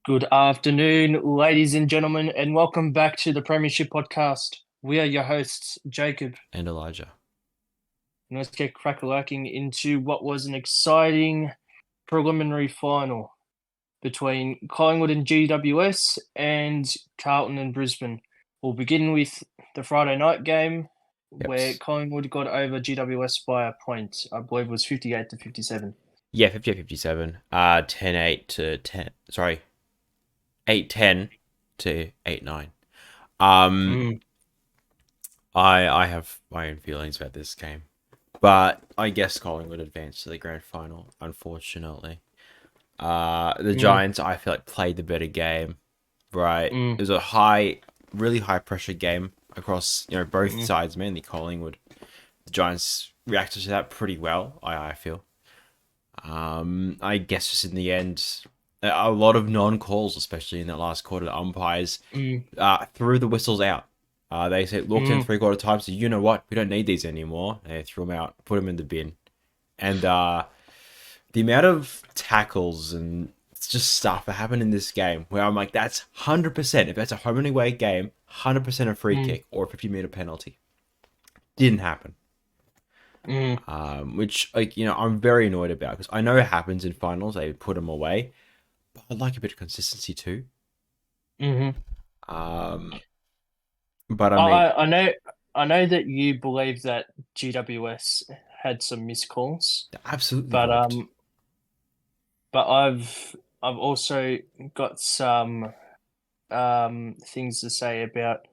Good afternoon, ladies and gentlemen, and welcome back to the Premiership Podcast. We are your hosts, Jacob, and Elijah. and let's get crack-a-lacking into what was an exciting preliminary final between Collingwood and GWS and Carlton and Brisbane. We'll begin with the Friday night game where Collingwood got over GWS by a point. I believe it was 58 to 57. Yeah, 58-57. 10-8 to 10. Sorry, 8-10 to 8-9. I have my own feelings about this game, but I guess Collingwood advanced to the grand final. Unfortunately, the Giants I feel like played the better game. Right, it was a really high pressure game across both sides, mainly Collingwood. The Giants reacted to that pretty well. I feel. I guess just in the end, a lot of non-calls, especially in that last quarter. The umpires threw the whistles out. They said, looked in 3/4 time, so you know what? We don't need these anymore. They threw them out, put them in the bin. And the amount of tackles and just stuff that happened in this game where I'm like, that's 100%. If that's a home and away game, 100% a free kick or a 50-meter penalty. Didn't happen. Which I'm very annoyed about because I know it happens in finals. They put them away, but I'd like a bit of consistency too. But I know that you believe that GWS had some missed calls, absolutely, but I've also got some things to say about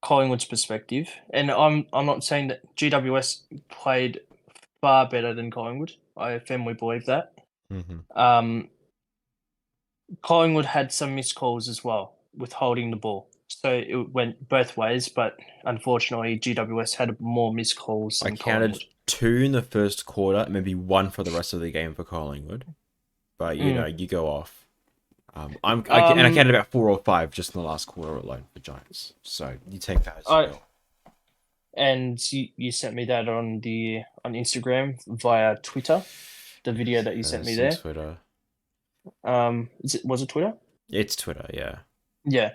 Collingwood's perspective, and I'm not saying that GWS played far better than Collingwood. I firmly believe that. Collingwood had some missed calls as well with holding the ball. So it went both ways, but unfortunately, GWS had more missed calls than I counted Collingwood. 2 in the first quarter, maybe 1 for the rest of the game for Collingwood. But you go off. I counted about 4 or 5 just in the last quarter alone for Giants. So you take that as you go. And you sent me that on Instagram via Twitter. The video that you sent me there. Twitter. Was it Twitter? It's Twitter, yeah. Yeah.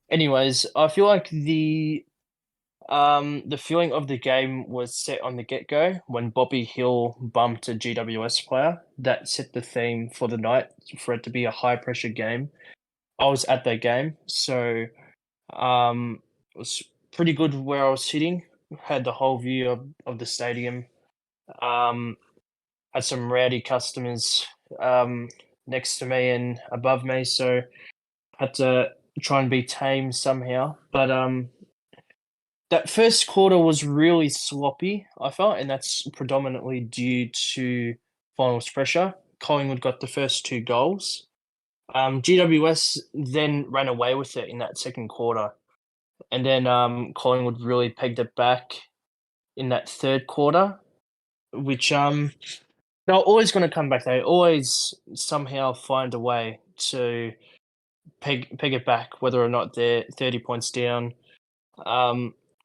Anyways, I feel like the feeling of the game was set on the get-go when Bobby Hill bumped a GWS player. That set the theme for the night for it to be a high-pressure game. I was at that game, so it was pretty good where I was sitting. Had the whole view of the stadium. Had some rowdy customers next to me and above me, so had to try and be tame somehow. But that first quarter was really sloppy, I felt, and that's predominantly due to finals pressure. Collingwood got the first 2 goals. GWS then ran away with it in that second quarter. And then Collingwood really pegged it back in that third quarter, which they're always going to come back. They always somehow find a way to peg it back, whether or not they're 30 points down.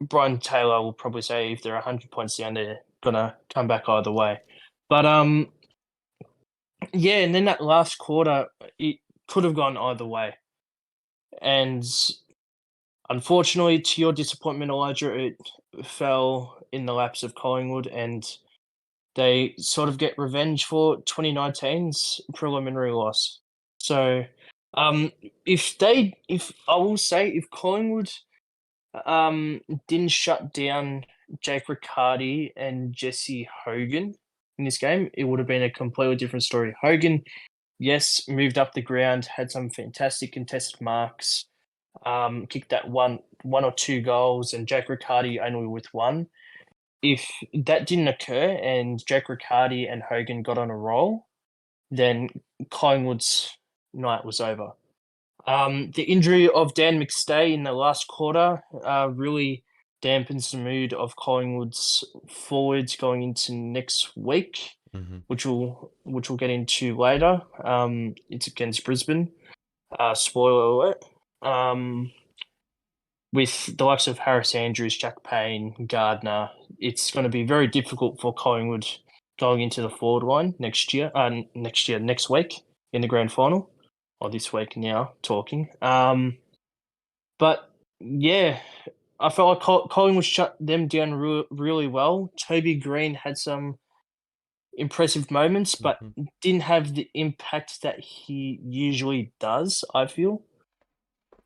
Brian Taylor will probably say if they're 100 points down, they're going to come back either way. But yeah, and then that last quarter, it could have gone either way. And unfortunately, to your disappointment, Elijah, it fell in the laps of Collingwood, and they sort of get revenge for 2019's preliminary loss. So, if Collingwood didn't shut down Jake Riccardi and Jesse Hogan in this game, it would have been a completely different story. Hogan, yes, moved up the ground, had some fantastic contested marks, kicked that one or 2 goals, and Jake Riccardi only with 1. If that didn't occur and Jake Riccardi and Hogan got on a roll, then Collingwood's night was over. The injury of Dan McStay in the last quarter really dampens the mood of Collingwood's forwards going into next week, which we'll get into later. It's against Brisbane. Spoiler alert. With the likes of Harris Andrews, Jack Payne, Gardner, it's going to be very difficult for Collingwood going into the forward line next week in the grand final, or this week now, talking. But yeah, I felt like Collingwood shut them down really well. Toby Green had some impressive moments, but Mhm. didn't have the impact that he usually does, I feel.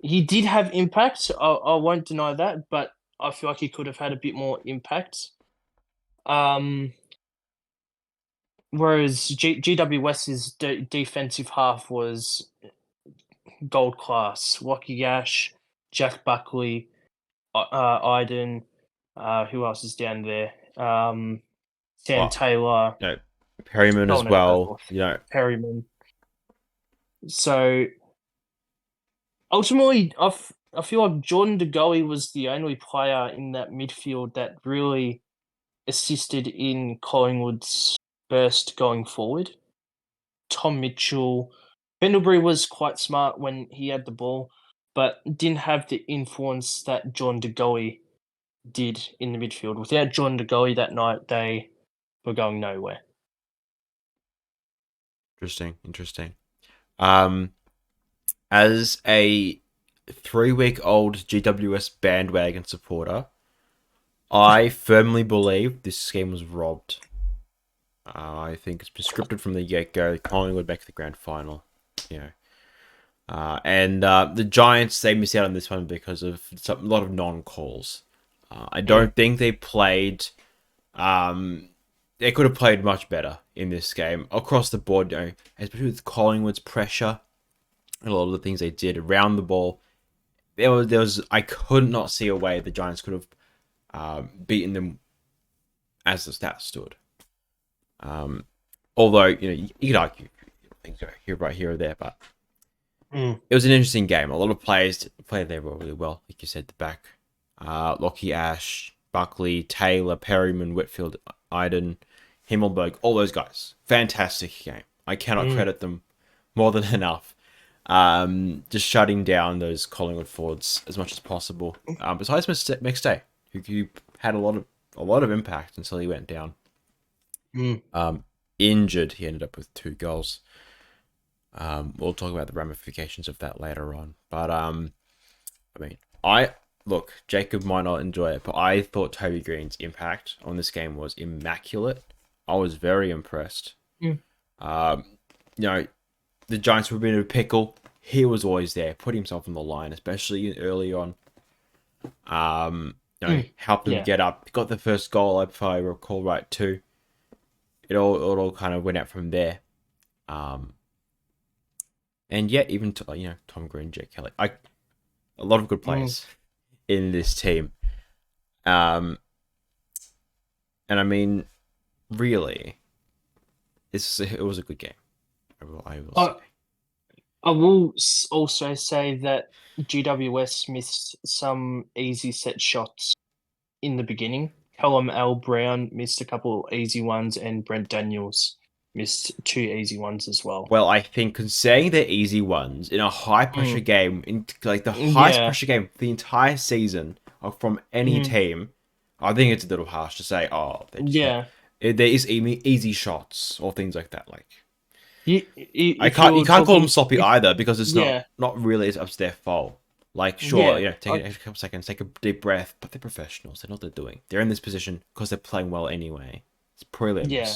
He did have impact, I won't deny that, but I feel like he could have had a bit more impact. Um, whereas GW West's defensive half was gold class. Lockie Ash, Jack Buckley, Iden, who else is down there? Sam Well, Taylor, you know, Perryman oh as no, well. Burgos, You know, Perryman. So ultimately, I feel like Jordan De Goey was the only player in that midfield that really assisted in Collingwood's burst going forward. Tom Mitchell, Pendlebury was quite smart when he had the ball, but didn't have the influence that John De Goey did in the midfield. Without John De Goey that night, they were going nowhere. interesting. Um, as a 3-week-old GWS bandwagon supporter, I firmly believe this game was robbed. I think it's been scripted from the get-go. Collingwood back to the grand final. You know, and the Giants, they missed out on this one because of a lot of non-calls. I don't think they played. They could have played much better in this game across the board. You know, especially with Collingwood's pressure and a lot of the things they did around the ball. There was. I could not see a way the Giants could have beaten them as the stats stood. Although you could argue things go here or there, but it was an interesting game. A lot of players played there really well, like you said. The back, Lockie Ash, Buckley, Taylor, Perryman, Whitfield, Iden, Himmelberg, all those guys. Fantastic game. I cannot credit them more than enough. Just shutting down those Collingwood forwards as much as possible. Besides McStay, who had a lot of impact until he went down. Injured, he ended up with 2 goals. We'll talk about the ramifications of that later on. But I mean, Jacob might not enjoy it, but I thought Toby Green's impact on this game was immaculate. I was very impressed. The Giants were a bit of a pickle. He was always there, put himself on the line, especially early on. Helped them get up. Got the first goal, if I recall right, too. It all kind of went out from there. And yet, even Tom Green, Jake Kelly, a lot of good players in this team. And I mean, really, it was a good game. I will also say that GWS missed some easy set shots in the beginning. Callum L. Brown missed a couple easy ones, and Brent Daniels missed 2 easy ones as well. Well, I think considering the easy ones in a high pressure game, in like the highest pressure game the entire season from any team, I think it's a little harsh to say, there is easy shots or things like that. Like you can't call them sloppy either because it's not really up to their fault. Like take a couple seconds, take a deep breath, but they're professionals. They know what they're doing. They're in this position because they're playing well anyway. It's prelims. Yeah.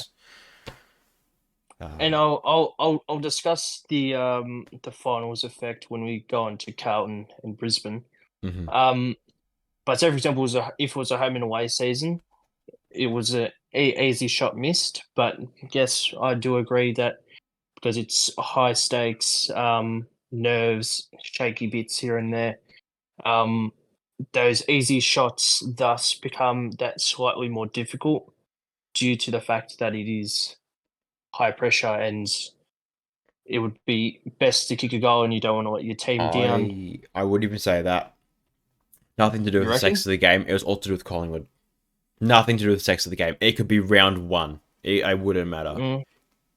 And I'll discuss the finals effect when we go on to Carlton and Brisbane. But say for example, if it was a home and away season, it was a easy shot missed. But yes, I do agree that because it's high stakes, nerves, shaky bits here and there, those easy shots thus become that slightly more difficult due to the fact that it is high pressure and it would be best to kick a goal and you don't want to let your team down. I would even say that. Nothing to do with the sex of the game. It was all to do with Collingwood. Nothing to do with the sex of the game. It could be round 1. It wouldn't matter.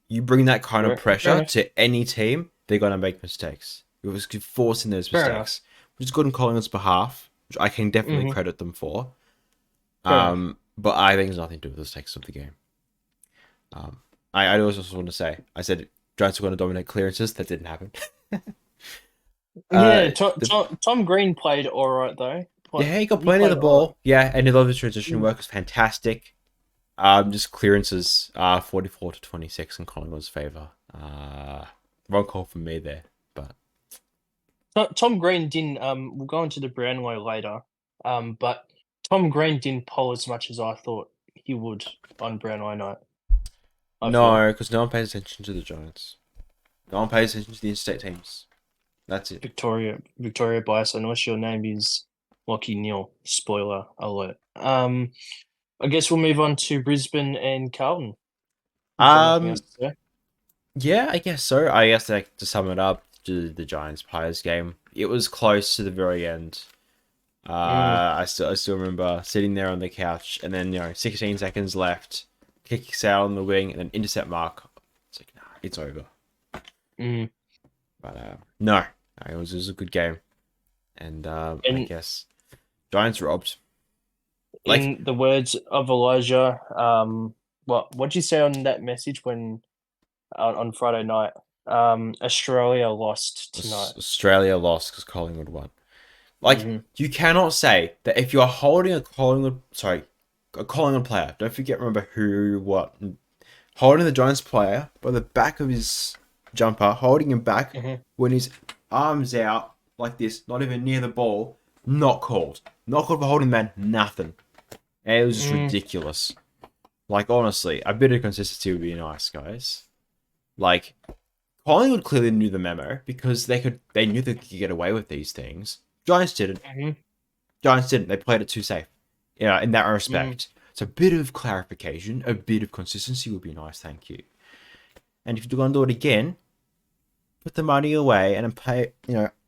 You bring that kind of pressure to any team, they're going to make mistakes. It was forcing those mistakes, which is good on Collingwood's behalf, which I can definitely credit them for. But I think it's nothing to do with the sex of the game. I also want to say, I said Giants were going to dominate clearances. That didn't happen. Yeah, The Tom Green played all right though. Yeah, he got He plenty of played the all right. ball. Yeah, and he loved his transition Mm. work. Was fantastic. Just clearances, 44-26 in Collingwood's favour. Wrong call from me there, but Tom Green didn't. We'll go into the Brownlow later. But Tom Green didn't poll as much as I thought he would on Brownlow night. I feel no, because no one pays attention to the Giants. No one pays attention to the interstate teams. That's it. Victoria bias, unless your name is Lockie Neal. Spoiler alert. I guess we'll move on to Brisbane and Carlton. You've got nothing else Um, to say. yeah, I guess so. I guess like, to sum it up, the Giants PIES game. It was close to the very end. Mm, I still remember sitting there on the couch, and then 16 seconds left, kicks out on the wing, and then intercept mark. It's like, nah, it's over. mm. But no, it was a good game, and I And guess Giants robbed. Like, in the words of Elijah, what'd you say on that message when on Friday night? Australia lost tonight. Australia lost because Collingwood won. Like, Hmm. you cannot say that if you're holding a Collingwood player. Don't forget, remember who, what, holding the Giants player by the back of his jumper, holding him back Hmm. when his arms out like this, not even near the ball. Not called. Not called for holding man. Nothing. And it was just Mm, ridiculous. Like, honestly, a bit of consistency would be nice, guys. Like, Collingwood clearly knew the memo because they knew they could get away with these things. Giants didn't. mhm, Giants didn't. They played it too safe. In that mm. respect. So a bit of clarification, a bit of consistency would be nice, thank you. And if you're going to do it again, put the money away and pay,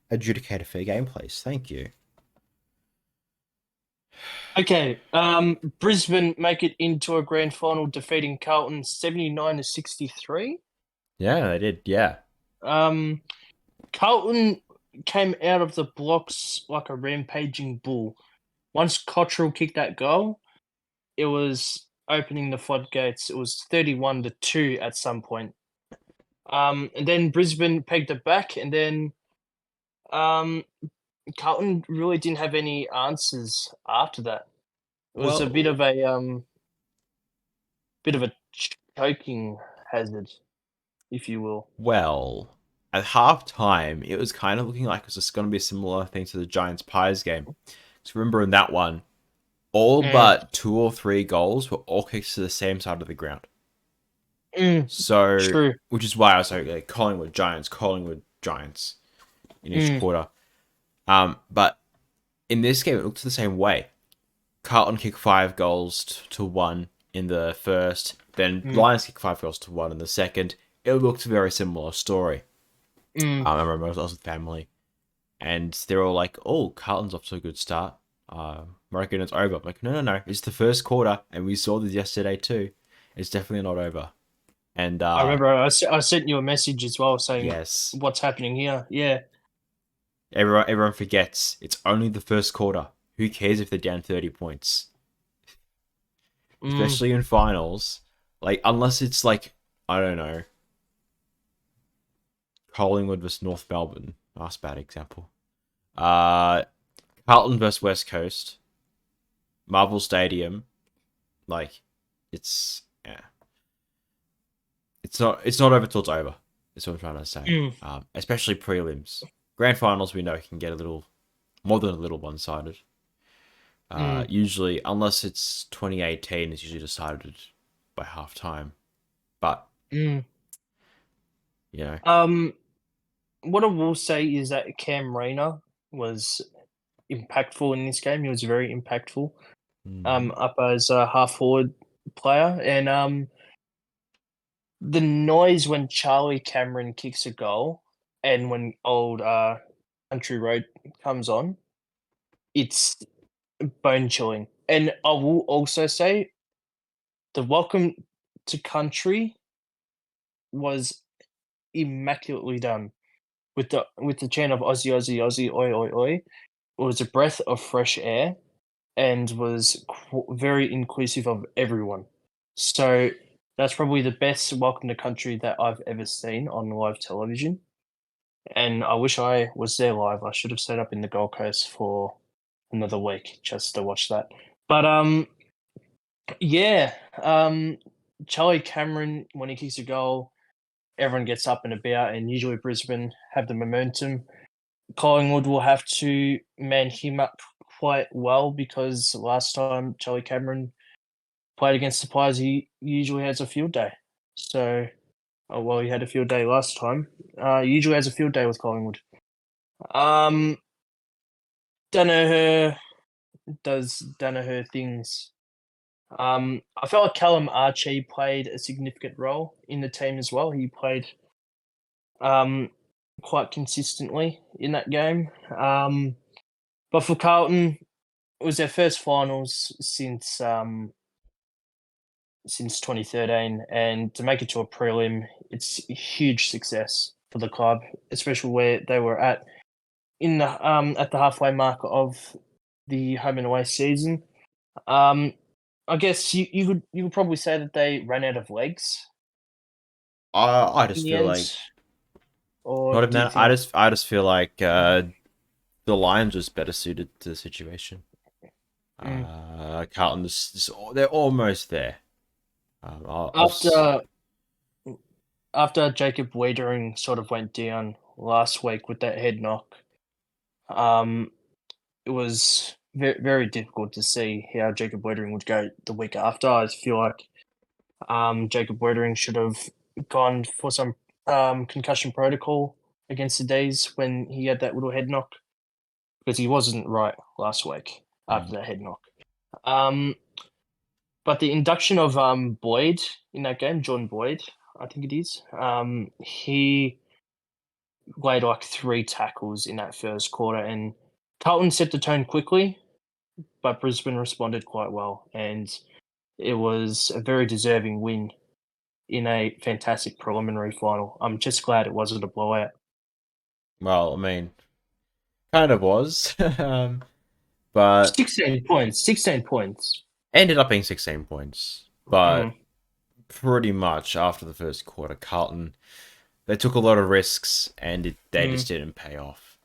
adjudicate a fair game, please. Thank you. Okay. Brisbane make it into a grand final, defeating Carlton 79-63. Yeah, they did. Yeah. Um, Carlton came out of the blocks like a rampaging bull. Once Cottrell kicked that goal, it was opening the floodgates. It was 31-2 at some point. And then Brisbane pegged it back, and then um, Carlton really didn't have any answers after that. It was a Well, bit of a choking hazard, if you will. well, at half time, it was kind of looking like it was just going to be a similar thing to the Giants Pies game. So remember in that one, all Mm, but 2 or 3 goals were all kicked to the same side of the ground. mm, So, true. which is why I was like Collingwood Giants in each Mm, quarter. But in this game, it looked the same way. Carlton kicked 5 goals to 1 in the first, then mm, Lions kicked 5 goals to 1 in the second. It looked a very similar story. mm. I remember I was with family, and they're all like, "Oh, Carlton's off to a good start. I reckon it's over." I'm like, no, it's the first quarter, and we saw this yesterday too. It's definitely not over. And I remember I sent you a message as well saying yes, what's happening here. Yeah. everyone forgets it's only the first quarter. Who cares if they're down 30 points? Mm, Especially in finals. Like, unless it's like, I don't know, Collingwood versus North Melbourne. That's a bad example. Uh, Carlton versus West Coast. Marvel Stadium. Like, it's yeah. It's not over till it's over. That's what I'm trying to say. mm, Especially prelims. Grand finals we know can get a little more than a little one sided. mm, Usually, unless it's 2018, it's usually decided by half time. But mm. you know, What I will say is that Cam Rayner was impactful in this game. He was very impactful. mhm. Up as a half forward player, and the noise when Charlie Cameron kicks a goal, and when old Country Road comes on, it's bone chilling. And I will also say the welcome to Country was immaculately done with the chant of Aussie, Aussie, Aussie, oi, oi, oi. It was a breath of fresh air and was very inclusive of everyone. So That's probably the best welcome to country that I've ever seen on live television. And I wish I was there live. I should have stayed up in the Gold Coast for another week just to watch that. But yeah, Charlie Cameron, when he kicks a goal, everyone gets up and about, and usually Brisbane have the momentum. Collingwood will have to man him up quite well because last time Charlie Cameron played against the Pies, he usually has a field day. So, well, he had a field day last time. He usually has a field day with Collingwood. Danaher does Danaher things. I felt like Callum Archie played a significant role in the team as well. He played quite consistently in that game. But for Carlton, it was their first finals since 2013, and to make it to a prelim, it's a huge success for the club, especially where they were at the halfway mark of the home and away season. I guess you could probably say that they ran out of legs I in just the feel end, like or not even do you that. I think? just feel like the Lions was better suited to the situation. Carlton they're almost there. After Jacob Wiedering sort of went down last week with that head knock, it was very, very difficult to see how Jacob Wiedering would go the week after. I feel like Jacob Wiedering should have gone for some concussion protocol against the Dees when he had that little head knock because he wasn't right last week after that head knock. But the induction of Boyd in that game, John Boyd, I think it is, he laid like 3 tackles in that first quarter, and Carlton set the tone quickly, but Brisbane responded quite well, and it was a very deserving win in a fantastic preliminary final. I'm just glad it wasn't a blowout. well, I mean, kind of was, but 16 points, 16 points. ended up being 16 points. But Mm, pretty much after the first quarter, Carlton they took a lot of risks and they just mm, didn't pay off.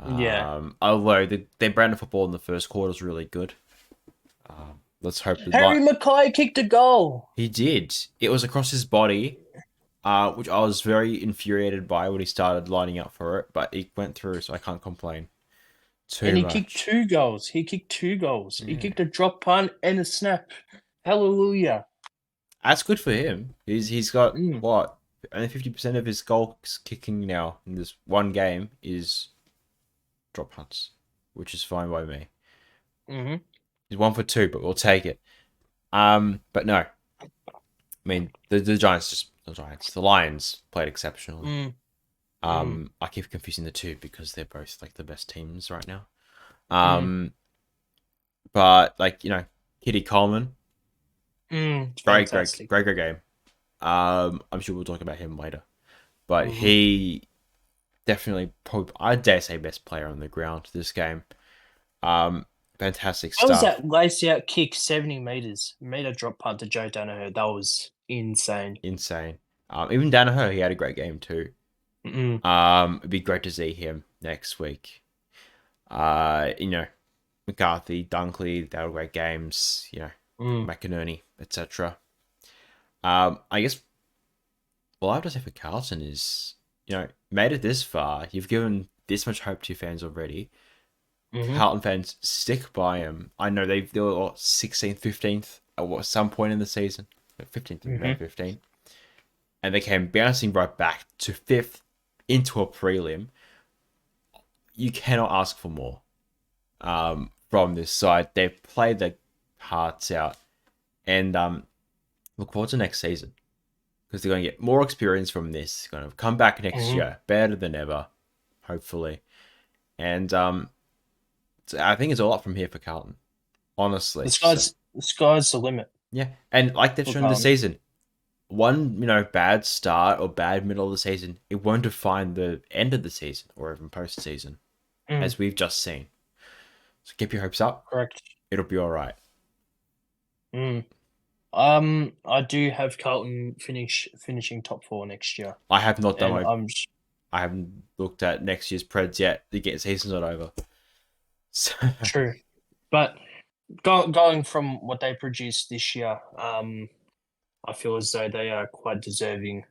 yeah. Although their brand of football in the first quarter was really good. Let's hope the Harry Mackay kicked a goal. he did. It was across his body, which I was very infuriated by when he started lining up for it. But it went through, so I can't complain And too he kicked much. 2 goals. He kicked 2 goals. He Yeah. kicked a drop punt and a snap. Hallelujah. That's good for him. He's got Mm, what? Only 50% of his goal kicking now in this one game is drop punts, which is fine by me. mm-hmm, He's 1 for 2, but we'll take it. But no, I mean the Giants the Lions played exceptionally. mm, mm, I keep confusing the two because they're both like the best teams right now. mm, But like Kitty Coleman, fantastic. great game. I'm sure we'll talk about him later, but Mm-hmm. he definitely probably I dare say best player on the ground this game. Fantastic How was stuff. that lace out kick 70 metres? Made a drop punt to Joe Danaher. That was insane. Insane. Even Danaher, he had a great game too. Mm, It'd be great to see him next week. You know, McCarthy, Dunkley, they were great games. mm, McInerney, etc. I guess all I have to say for Carlton is, made it this far. You've given this much hope to your fans already. mm-hmm, Carlton fans, stick by him. I know they were what, 16th, 15th at some point in the season. 15th, mm-hmm. round 15. And they came bouncing right back to 5th into a prelim. You cannot ask for more from this side. They've played their hearts out. And look forward to next season. Because they're going to get more experience from this. Going to come back next Mm-hmm. year better than ever, hopefully. And so I think it's all up from here for Carlton, honestly. So The sky's the limit yeah, and like they've for shown this Carlton. season, one bad start or bad middle of the season, it won't define the end of the season or even postseason, Mm, as we've just seen. So keep your hopes up. correct. It'll be all right. Mm. I do have Carlton finishing top 4 next year, I have not done and my. I haven't looked at next year's Preds yet. The season's not over. So, true. But going from what they produced this year, I feel as though they are quite deserving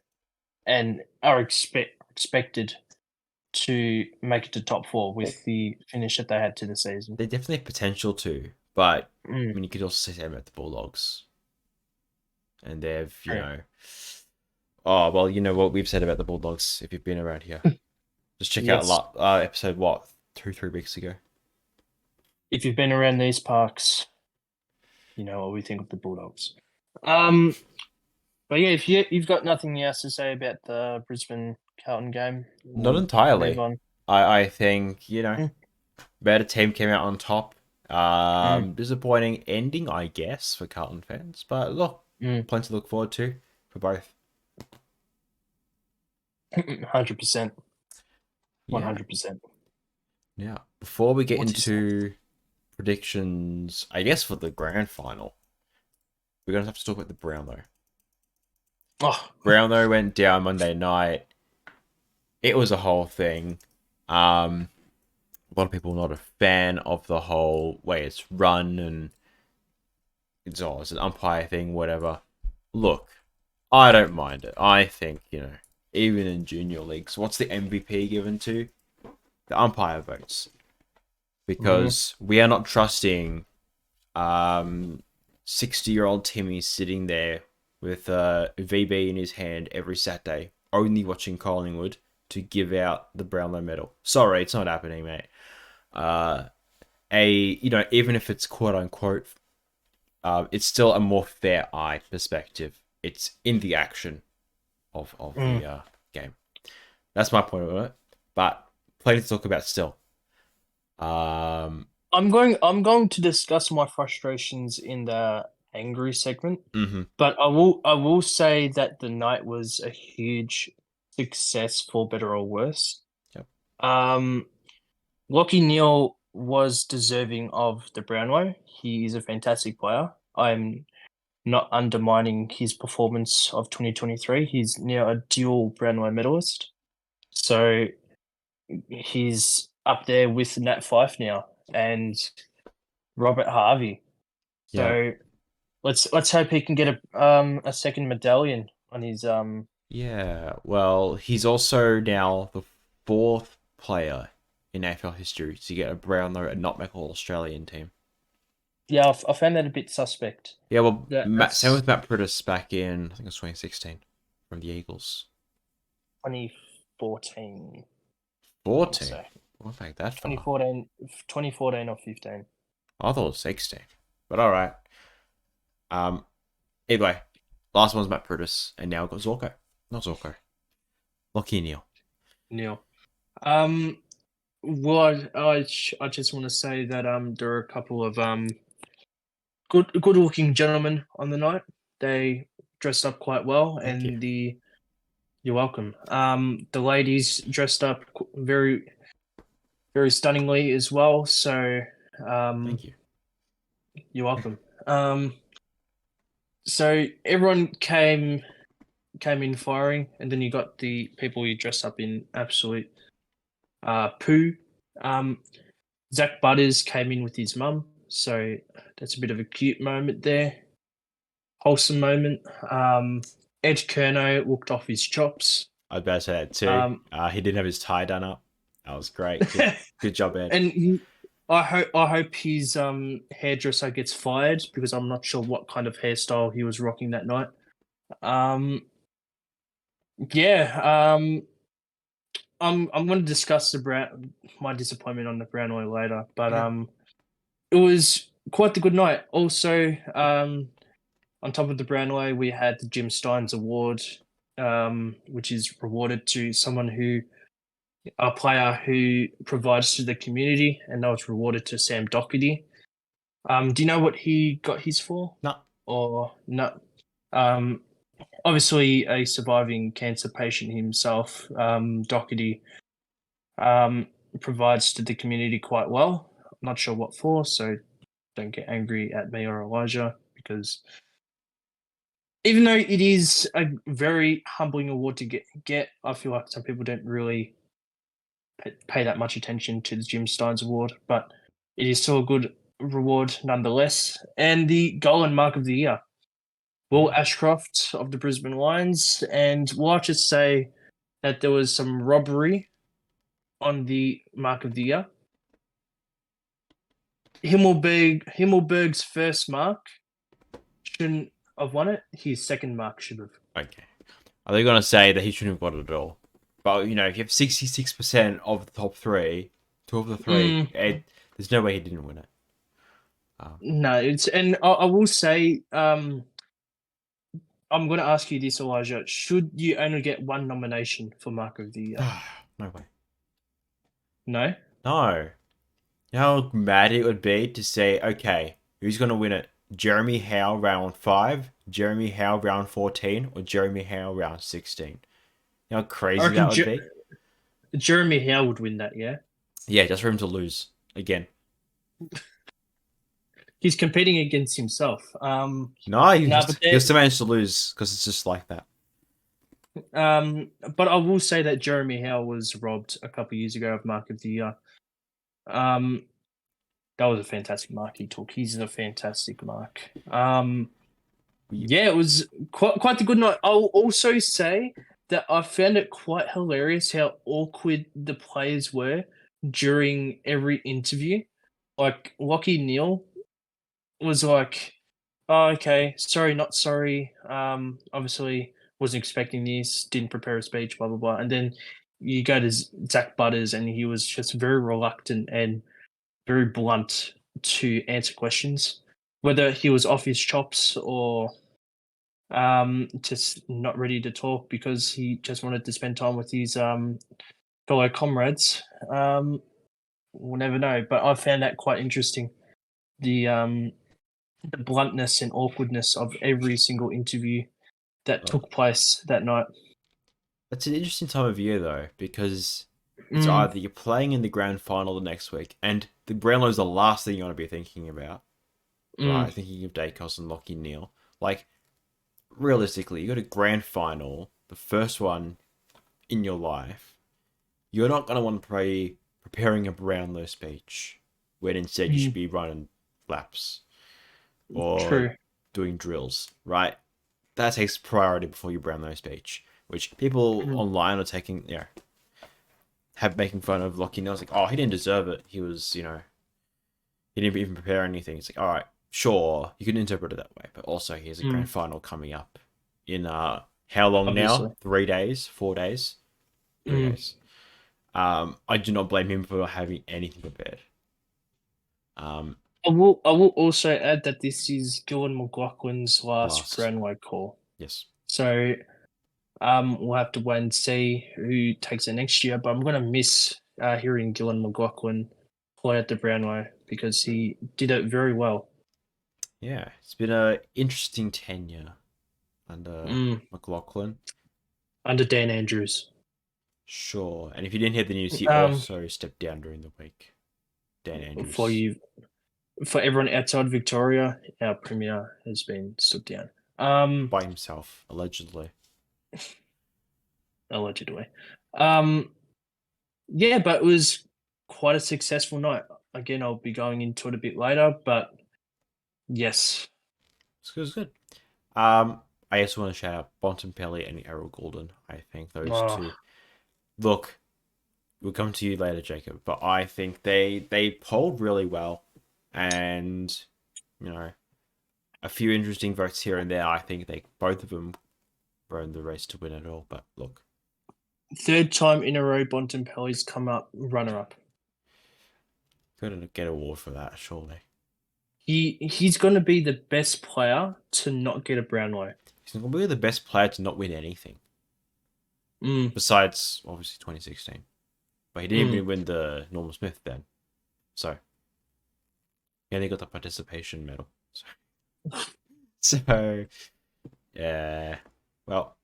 and are expected to make it to top 4 with the finish that they had to the season. they definitely have potential to, but I Mm, mean, you could also say that about the Bulldogs, and they've, true. oh well, you know what we've said about the Bulldogs if you've been around here. Just check out Yes. episode what 2-3 weeks ago. If you've been around these parks, you know what we think of the Bulldogs. Um, but yeah, if you've got nothing else to say about the Brisbane Carlton game, Not we'll move entirely. on. I think Mm, better team came out on top. mm, Disappointing ending, I guess, for Carlton fans, but look, mm. plenty to look forward to for both. 100%. Yeah. 100%. Now, before we get What is next? into predictions, I guess for the grand final, we're gonna have to talk about the Brownlow. Oh, Brownlow went down Monday night. It was a whole thing. A lot of people not a fan of the whole way it's run, and it's an umpire thing, whatever. Look, I don't mind it. I think, even in junior leagues, what's the MVP given to? The umpire votes. mhm. Because we are not trusting 60-year-old Timmy sitting there with a VB in his hand every Saturday, only watching Collingwood to give out the Brownlow medal. Sorry, it's not happening, mate. Even if it's quote unquote, it's still a more fair eye perspective. It's in the action of Mm. the game. That's my point of it. But plenty to talk about still. I'm going to discuss my frustrations in the angry segment, Mhm. but I will say that the night was a huge success for better or worse. Yep. Lockie Neal was deserving of the Brownlow. He is a fantastic player. I'm not undermining his performance of 2023. He's now a dual Brownlow medalist. So he's up there with Nat Fyfe now and Robert Harvey. Yeah. So let's hope he can get a second medallion on his Yeah. Well, he's also now the fourth player in AFL history to get a Brownlow and not make All Australian team. yeah, I found that a bit suspect. Yeah, well, same That's with Matt Priddis back in, I think it was 2016 from the Eagles. 2014, I think 14? so. Won't make that far. 2014 or 15. I thought it was 16. But alright. Either way, last one's Matt Priddis, and now we've got Zorko. Not Zorko. Lockie Neal. Neil. Um, well, I just want to say that there are a couple of good looking gentlemen on the night. They dressed up quite well, Thank you. and you're welcome. The ladies dressed up very very stunningly as well. So Thank you. you're welcome. So everyone came in firing, and then you got the people who dressed up in absolute poo. Zach Butters came in with his mum, so that's a bit of a cute moment there. Wholesome moment. Ed Kerno looked off his chops. I was about to say that too. Um, He didn't have his tie done up. That was great. Good job, Ed. and I hope his hairdresser gets fired because I'm not sure what kind of hairstyle he was rocking that night. Yeah. I'm going to discuss my disappointment on the Brownlow later, but Okay. it was quite the good night. Also, on top of the Brownlow, we had the Jim Steins Award, which is rewarded to a player who provides to the community, and that was rewarded to Sam Doherty. Do you know what he got his for? No. Or no? Obviously, a surviving cancer patient himself, Doherty provides to the community quite well. I'm not sure what for, so don't get angry at me or Elijah because even though it is a very humbling award to get, I feel like some people don't really pay that much attention to the Jim Steins Award, but it is still a good reward nonetheless. And the goal and mark of the year, Will Ashcroft of the Brisbane Lions, and we'll have to say that there was some robbery on the mark of the year. Himmelberg's first mark shouldn't have won it. His second mark should have. Okay. Are they going to say that he shouldn't have got it at all? But, if you have 66% of the top three, two of the three, there's no way he didn't win it. No, and I will say, I'm going to ask you this, Elijah. Should you only get one nomination for Mark of the Year? No way. No? No. You know how mad it would be to say, okay, who's going to win it? Jeremy Howe round 5, Jeremy Howe round 14, or Jeremy Howe round 16? You know how crazy that would be? Jeremy Howe would win that, yeah? Yeah, just for him to lose again. He's competing against himself. No, he still managed to lose because it's just like that. But I will say that Jeremy Howe was robbed a couple of years ago of Mark of the Year. That was a fantastic mark he took. He's a fantastic mark. Yeah, it was quite a good night. I'll also say that I found it quite hilarious how awkward the players were during every interview. Like, Lachie Neale was like, oh, okay, sorry, not sorry. Obviously wasn't expecting this, didn't prepare a speech, blah, blah, blah. And then you go to Zach Butters and he was just very reluctant and very blunt to answer questions, whether he was off his chops or just not ready to talk because he just wanted to spend time with his fellow comrades. We'll never know, but I found that quite interesting. The bluntness and awkwardness of every single interview that took place that night. It's an interesting time of year though, because it's either you're playing in the grand final the next week, and the Brownlow is the last thing you want to be thinking about. Right, thinking of Dacos and Lachie Neale. Like, realistically, you got a grand final, the first one in your life. You're not going to want to be preparing a Brownlow speech, when instead you should be running laps or doing drills, right? That takes priority before your Brownlow speech, which people online are taking, making fun of Lachie Neale. It's like, oh, he didn't deserve it. He was, he didn't even prepare anything. It's like, all right, sure, you can interpret it that way, but also he has a grand final coming up in how long now? 3 days, 4 days, 3 days. I do not blame him for not having anything prepared. I will also add that this is Gillon McLachlan's last Brownlow call. Yes. So we'll have to wait and see who takes it next year. But I'm going to miss hearing Gillon McLachlan play at the Brownlow because he did it very well. Yeah, it's been an interesting tenure under McLachlan. Under Dan Andrews. Sure. And if you didn't hear the news, he also stepped down during the week. Dan Andrews. For everyone outside Victoria, our Premier has been stood down. By himself, allegedly. Allegedly. Yeah, but it was quite a successful night. Again, I'll be going into it a bit later, but yes. It was good. I also want to shout out Bontempelli and Errol Goulden. I think those two. Look, we'll come to you later, Jacob, but I think they polled really well. And, a few interesting votes here and there. I think both of them were in the race to win it all. But look, third time in a row, Bontempelli's come up runner-up. Couldn't get an award for that, surely. He's going to be the best player to not get a Brownlow. He's going to be the best player to not win anything. Besides, obviously, 2016. But he didn't even win the Norman Smith then. So, he only got the participation medal. So yeah. Well,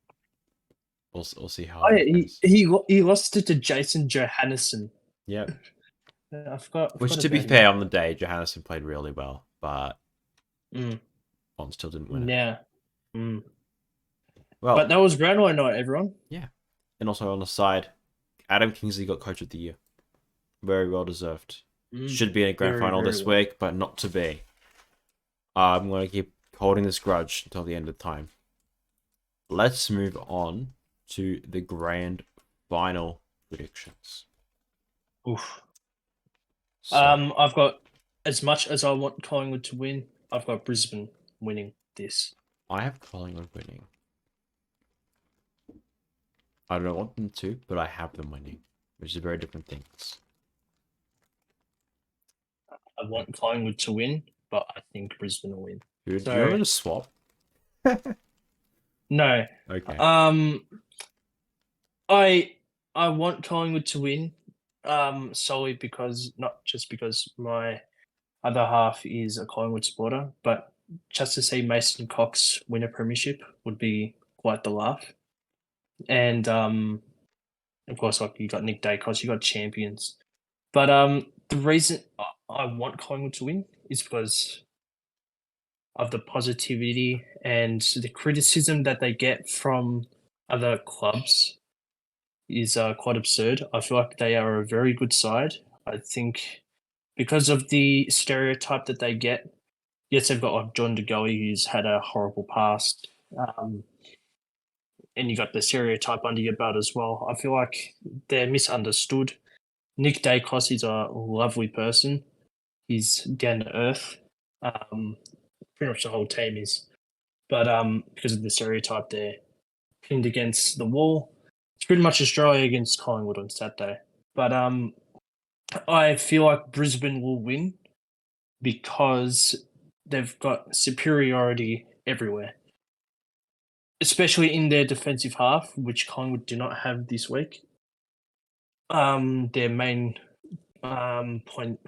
we'll see how he lost it to Jason Johannesson. Yep. I forgot. Which, to be fair, on the day, Johannesson played really well, but Bond still didn't win it. Yeah. But Well, that was Brownlow night, everyone. yeah. And also on the side, Adam Kingsley got Coach of the Year. Very well deserved. Should be in a grand Very, final very this well. week, but not to be. I'm going to keep holding this grudge until the end of time. Let's move on to the grand final predictions. Oof. So, I've got, as much as I want Collingwood to win, I've got Brisbane winning this. I have Collingwood winning. I don't want them to, but I have them winning, which is very different things. I want Collingwood to win, but I think Brisbane will win. Do you So want me to swap? no, Okay. I want Collingwood to win, solely because, not just because my other half is a Collingwood supporter, but just to see Mason Cox win a premiership would be quite the laugh. And of course, like you got Nick Dacos, you got champions. But the reason I want Collingwood to win is because of the positivity and the criticism that they get from other clubs is quite absurd. I feel like they are a very good side. I think because of the stereotype that they get, yes, they've got like John DeGoey, who's had a horrible past, and you got the stereotype under your belt as well. I feel like they're misunderstood. Nick Dacos is a lovely person. He's down to earth. Pretty much the whole team is, but because of the stereotype, they're pinned against the wall. It's pretty much Australia against Collingwood on Saturday. But I feel like Brisbane will win because they've got superiority everywhere, especially in their defensive half, which Collingwood do not have this week. Their main point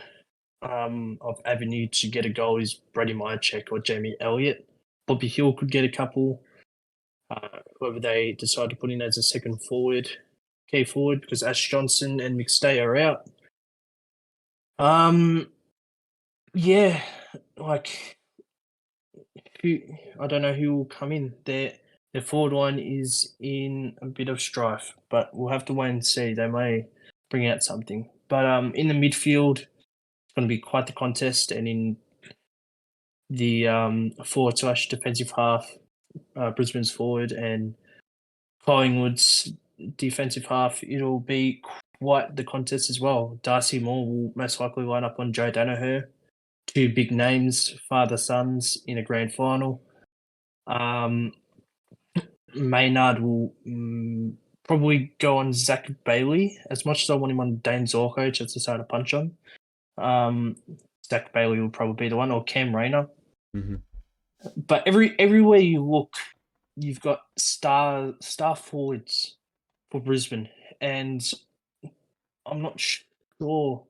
of avenue to get a goal is Brady Myercheck or Jamie Elliott. Bobby Hill could get a couple. Whoever they decide to put in as a second forward, key forward, because Ash Johnson and McStay are out. Yeah, like I don't know who will come in. Their forward line is in a bit of strife, but we'll have to wait and see. They may bring out something. But in the midfield, it's going to be quite the contest, and in the forward / defensive half, Brisbane's forward and Collingwood's defensive half, it'll be quite the contest as well. Darcy Moore will most likely line up on Joe Danaher. Two big names, father-sons in a grand final. Maynard will probably go on Zach Bailey. As much as I want him on Dane Zorko just to start a punch on, Zach Bailey will probably be the one, or Cam Rayner. Mm-hmm. But everywhere you look, you've got star forwards for Brisbane, and I'm not sure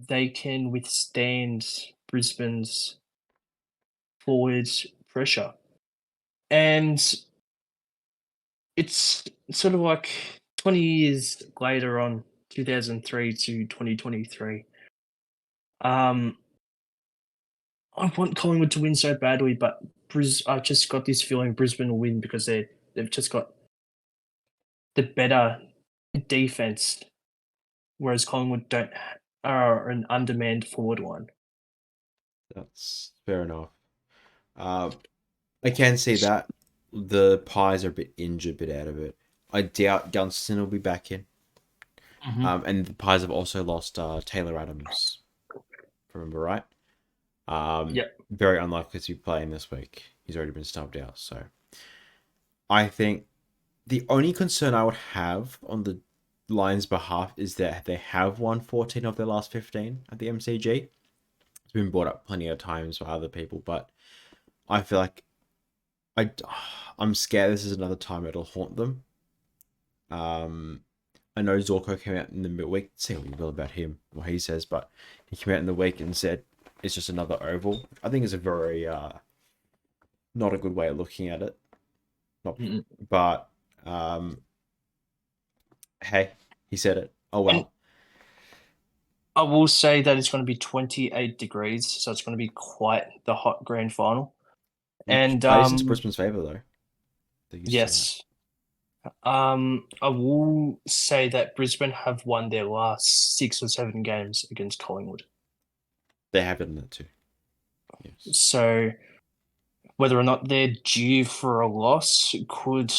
they can withstand Brisbane's forwards pressure. And it's sort of like 20 years later on, 2003 to 2023. I want Collingwood to win so badly, but I just got this feeling Brisbane will win because they've just got the better defense, whereas Collingwood are an undermanned forward line. That's fair enough. I can see that the Pies are a bit injured, a bit out of it. I doubt Gunston will be back in. Mm-hmm. And the Pies have also lost Taylor Adams. Remember right? Yep. Very unlikely to be playing this week. He's already been stubbed out. So I think the only concern I would have on the Lions' behalf is that they have won 14 of their last 15 at the MCG. It's been brought up plenty of times by other people, but I feel like I'm scared this is another time it'll haunt them. I know Zorko came out in the midweek. See what you will about him, what he says, but he came out in the week and said it's just another oval. I think it's a very not a good way of looking at it. But hey, he said it. Oh well. And I will say that it's going to be 28 degrees, so it's going to be quite the hot grand final. And plays into Brisbane's favour though. They're used to that. Yes. I will say that Brisbane have won their last 6 or 7 games against Collingwood. They have done that too. Yes. So whether or not they're due for a loss could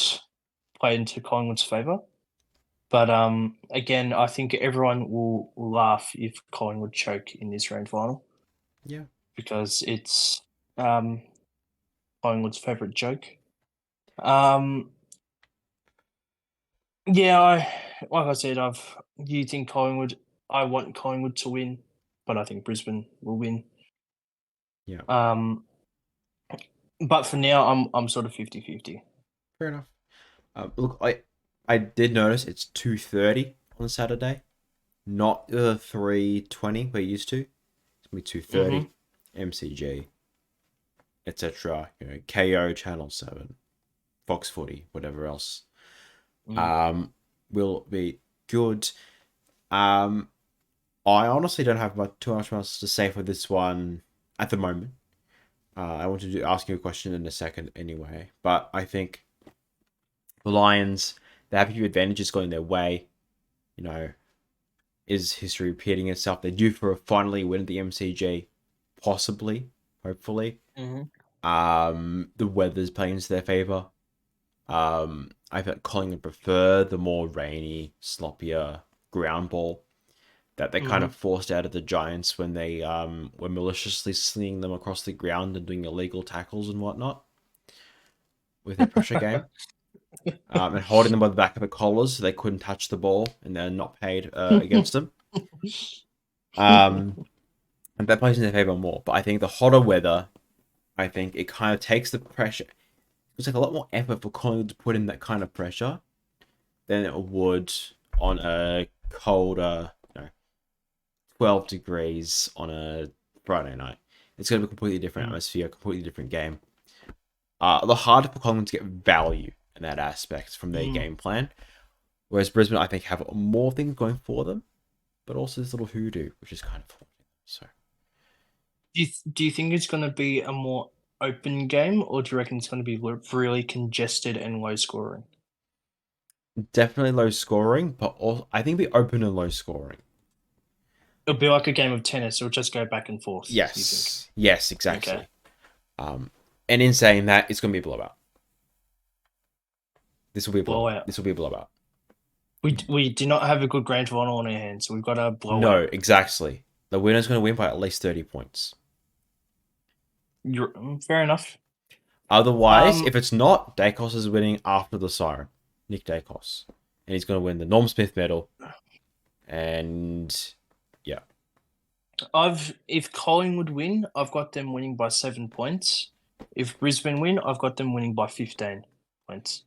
play into Collingwood's favour. But again, I think everyone will laugh if Collingwood choke in this grand final Yeah. because it's Collingwood's favourite joke. Yeah, like I said, you think Collingwood. I want Collingwood to win, but I think Brisbane will win. Yeah. But for now, I'm sort of 50-50. Fair enough. Look, I did notice it's 2:30 on Saturday, not 3:20 we're used to. It's gonna be 2:30, MCG, etc. You know, KO Channel 7, Fox Footy, whatever else. Will be good. I honestly don't have too much else to say for this one at the moment. I want to ask you a question in a second anyway, but I think the Lions, they have a few advantages going their way. You know, is history repeating itself? They're due for a finally win at the MCG, possibly, hopefully. The weather's playing into their favour. I think Collingwood prefer the more rainy, sloppier ground ball that they kind of forced out of the Giants when they were maliciously slinging them across the ground and doing illegal tackles and whatnot with their pressure game. And holding them by the back of the collars so they couldn't touch the ball and they're not paid against them. And that plays in their favour more. But I think the hotter weather, I think it kind of takes the pressure. It's like a lot more effort for Collingwood to put in that kind of pressure than it would on a colder, 12 degrees on a Friday night. It's going to be a completely different atmosphere, completely different game. The harder for Collingwood to get value in that aspect from their game plan. Whereas Brisbane, I think, have more things going for them, but also this little hoodoo, which is kind of so. Do you think it's going to be a more open game, or do you reckon it's going to be really congested and low scoring? Definitely low scoring, but also, I think it'll be open and low scoring. It'll be like a game of tennis. It'll just go back and forth. Yes. Yes, exactly. Okay. And in saying that, it's going to be a blowout. This will be a blowout. This will be a blowout. We do not have a good grand final on our hands, so we've got a blowout. No, exactly. The winner's going to win by at least 30 points. Fair enough. Otherwise, if it's not, Dacos is winning after the siren. Nick Dacos. And he's going to win the Norm Smith medal. And yeah. If Collingwood win, I've got them winning by 7 points. If Brisbane win, I've got them winning by 15 points.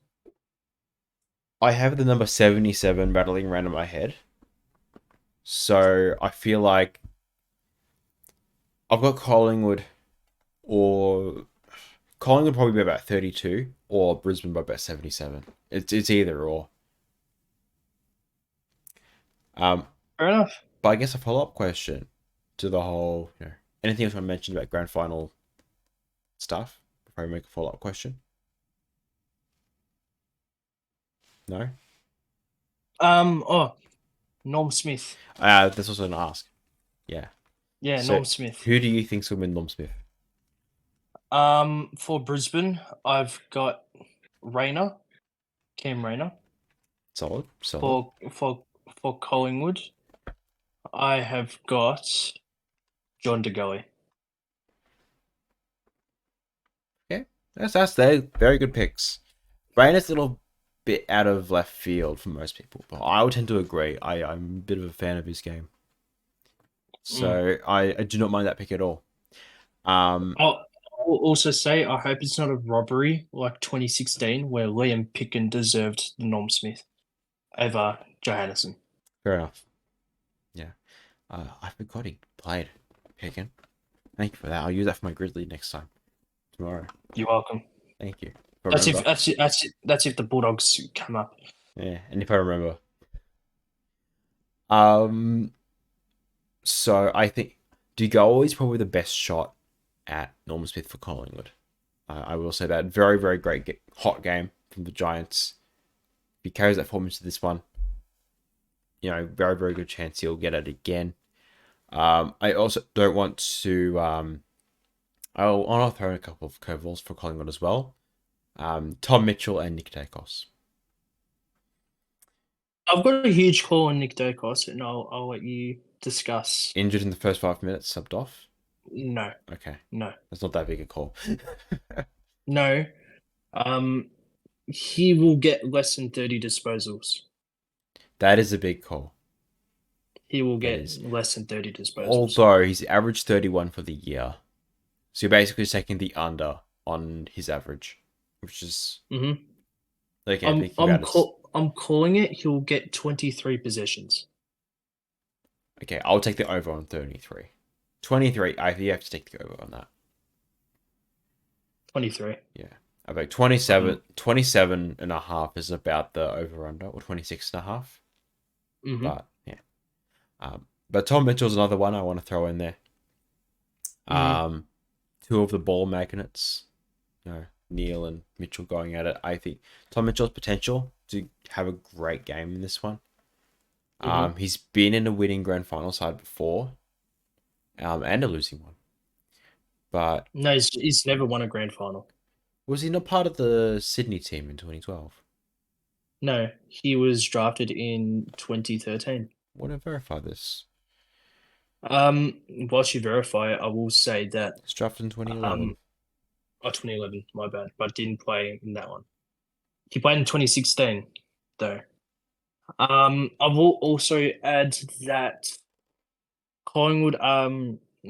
I have the number 77 rattling around in my head. So I feel like I've got Collingwood probably be about 32 or Brisbane by about 77. It's either or. Fair enough. But I guess a follow-up question to the whole, anything else I mentioned about grand final stuff before I make a follow-up question? No? Norm Smith. That's also an ask. Yeah. Yeah, So, Norm Smith. Who do you think's going to win Norm Smith? For Brisbane, I've got Cam Rayner. Solid. For Collingwood, I have got John De Goey. Yeah, that's they very good picks. Rayner's a little bit out of left field for most people, but I would tend to agree. I'm a bit of a fan of his game, so I do not mind that pick at all. I'll also say I hope it's not a robbery like 2016 where Liam Picken deserved the Norm Smith over Johannesson. Fair enough. Yeah, I forgot he played Picken. Thank you for that. I'll use that for my Grizzly next time tomorrow. You're welcome. Thank you. That's if the Bulldogs come up. Yeah, and if I remember. So I think Dugo is probably the best shot at Norm Smith for Collingwood. I will say that very, very great hot game from the Giants. If he carries that form into this one, very, very good chance he'll get it again. I also don't want to. I'll throw in a couple of curveballs for Collingwood as well. Tom Mitchell and Nick Dacos. I've got a huge call on Nick Dacos, and I'll let you discuss. Injured in the first 5 minutes, subbed off. No. Okay. No. That's not that big a call. No. He will get less than 30 disposals. That is a big call. He will get less than 30 disposals. Although he's averaged 31 for the year. So you're basically taking the under on his average, which is... Mm-hmm. Okay, I'm calling it. He'll get 23 possessions. Okay, I'll take the over on 33. 23, you have to take the over on that. 23. Yeah. About 27 and a half is about the over-under, or 26 and a half. Mm-hmm. But, yeah. But Tom Mitchell's another one I want to throw in there. Mm-hmm. Two of the ball magnets, Neil and Mitchell going at it. I think Tom Mitchell's potential to have a great game in this one. Mm-hmm. He's been in a winning grand final side before, and a losing one. But no, he's never won a grand final. Was he not part of the Sydney team in 2012? No, he was drafted in 2013. Want to verify this? Whilst you verify it, I will say that He's drafted in 2011. 2011, my bad, but didn't play in that one. He played in 2016, though. I will also add that Collingwood,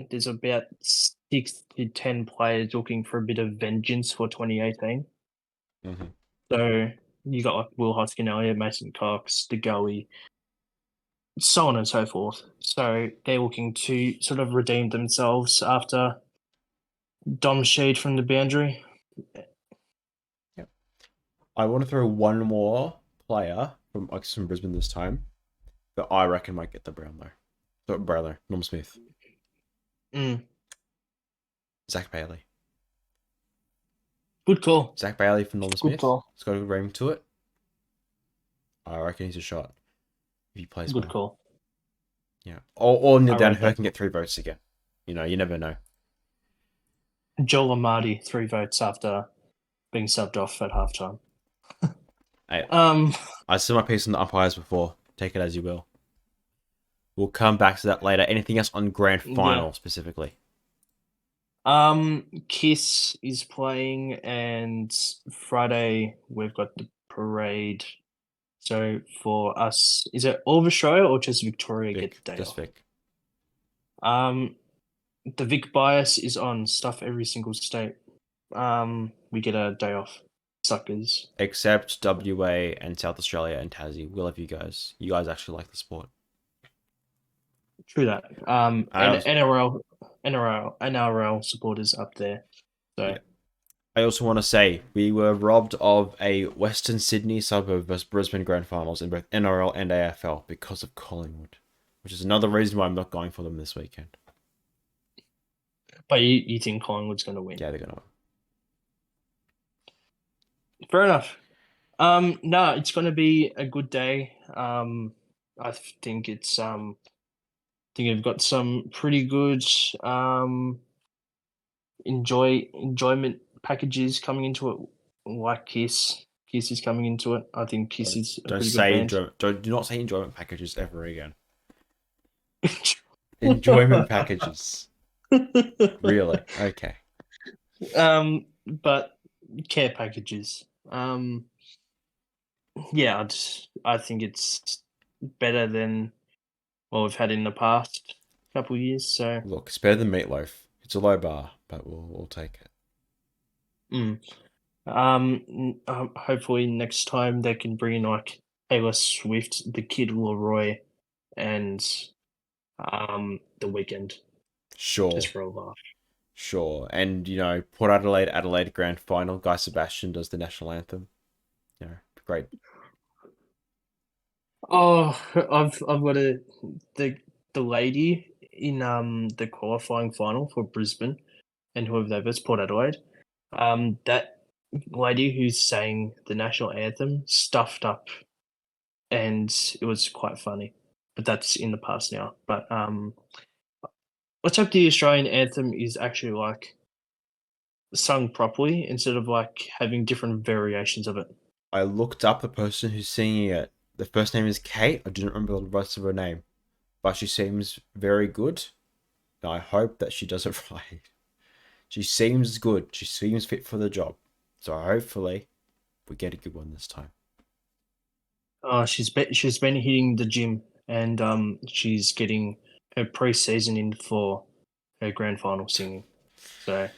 there's about 6 to 10 players looking for a bit of vengeance for 2018. Mm-hmm. So you got like Will Hoskin, Elliott, Mason Cox, DeGoey, so on and so forth. So they're looking to sort of redeem themselves after Dom Sheed from the boundary. Yep. I want to throw one more player from Brisbane this time that I reckon might get the Brownlow. Norm Smith. Zach Bailey. Good call. Zach Bailey from Norm Smith. Call. It's got a good ring to it. I reckon he's a shot if he plays well. Good call. Yeah. Or Neil Daniher can get 3 votes again. You never know. Joel Amadi, 3 votes after being subbed off at halftime. I said my piece on the umpires before. Take it as you will. We'll come back to that later. Anything else on grand final specifically? Kiss is playing, and Friday we've got the parade. So for us, is it all of Australia or just Victoria get the day just off? Vic. The Vic bias is on stuff every single state. We get a day off. Suckers. Except WA and South Australia and Tassie. We love you guys. You guys actually like the sport. True that. NRL supporters up there. So yeah. I also want to say we were robbed of a Western Sydney suburb versus Brisbane grand finals in both NRL and AFL because of Collingwood, which is another reason why I'm not going for them this weekend. But you think Collingwood's going to win? Yeah, they're going to win. Fair enough. No, it's going to be a good day. I think it's I think I've got some pretty good enjoyment packages coming into it, like Kiss. Kiss is coming into it. I think Kiss is a pretty good band. Do not say enjoyment packages ever again. Enjoyment packages. Really? Okay. But care packages. Yeah, I think it's better than what we've had in the past couple of years. So look, it's better than meatloaf. It's a low bar, but we'll take it. Hopefully next time they can bring in like Taylor Swift, the Kid Leroy, and the Weekend. Sure. Just for a laugh. Sure. And Port Adelaide grand final, Guy Sebastian does the national anthem. Great. Oh, I've got the lady in the qualifying final for Brisbane and whoever that was, Port Adelaide. That lady who's saying the national anthem stuffed up, and it was quite funny. But that's in the past now. But let's hope the Australian anthem is actually like sung properly instead of like having different variations of it. I looked up the person who's singing it. The first name is Kate. I didn't remember the rest of her name, but she seems very good. And I hope that she does it right. She seems good. She seems fit for the job. So hopefully we get a good one this time. She's been hitting the gym, and she's getting her pre-season in for her grand final singing. So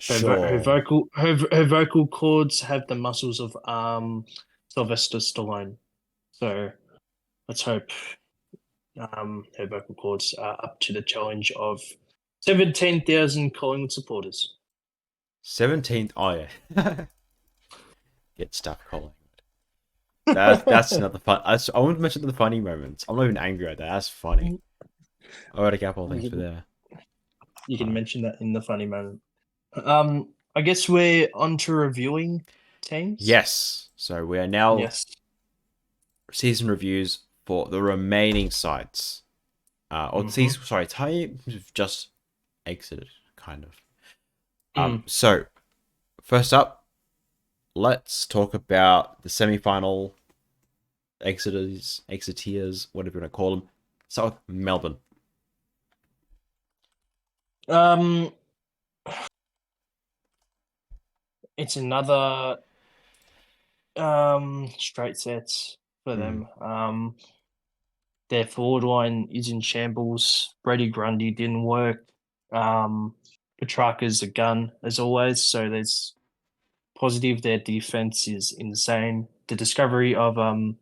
Sure. her vocal cords have the muscles of Sylvester Stallone. So let's hope her vocal cords are up to the challenge of 17,000 Collingwood supporters. 17th. Oh yeah. Get stuff, Colin. That's another fun. I want to mention the funny moments. I'm not even angry at that. That's funny. I got a couple of things for there. You can mention that in the funny moment. I guess we're on to reviewing teams. Yes. So we are now Yes. season reviews for the remaining sides. Or season, sorry, teams have just exited, kind of. So first up, let's talk about the semi-final exiteers, whatever you want to call them. So Melbourne. It's another straight sets for them. Their forward line is in shambles. Brady Grundy didn't work. Petrarca's a gun as always, so there's positive. Their defense is insane. The discovery of Judd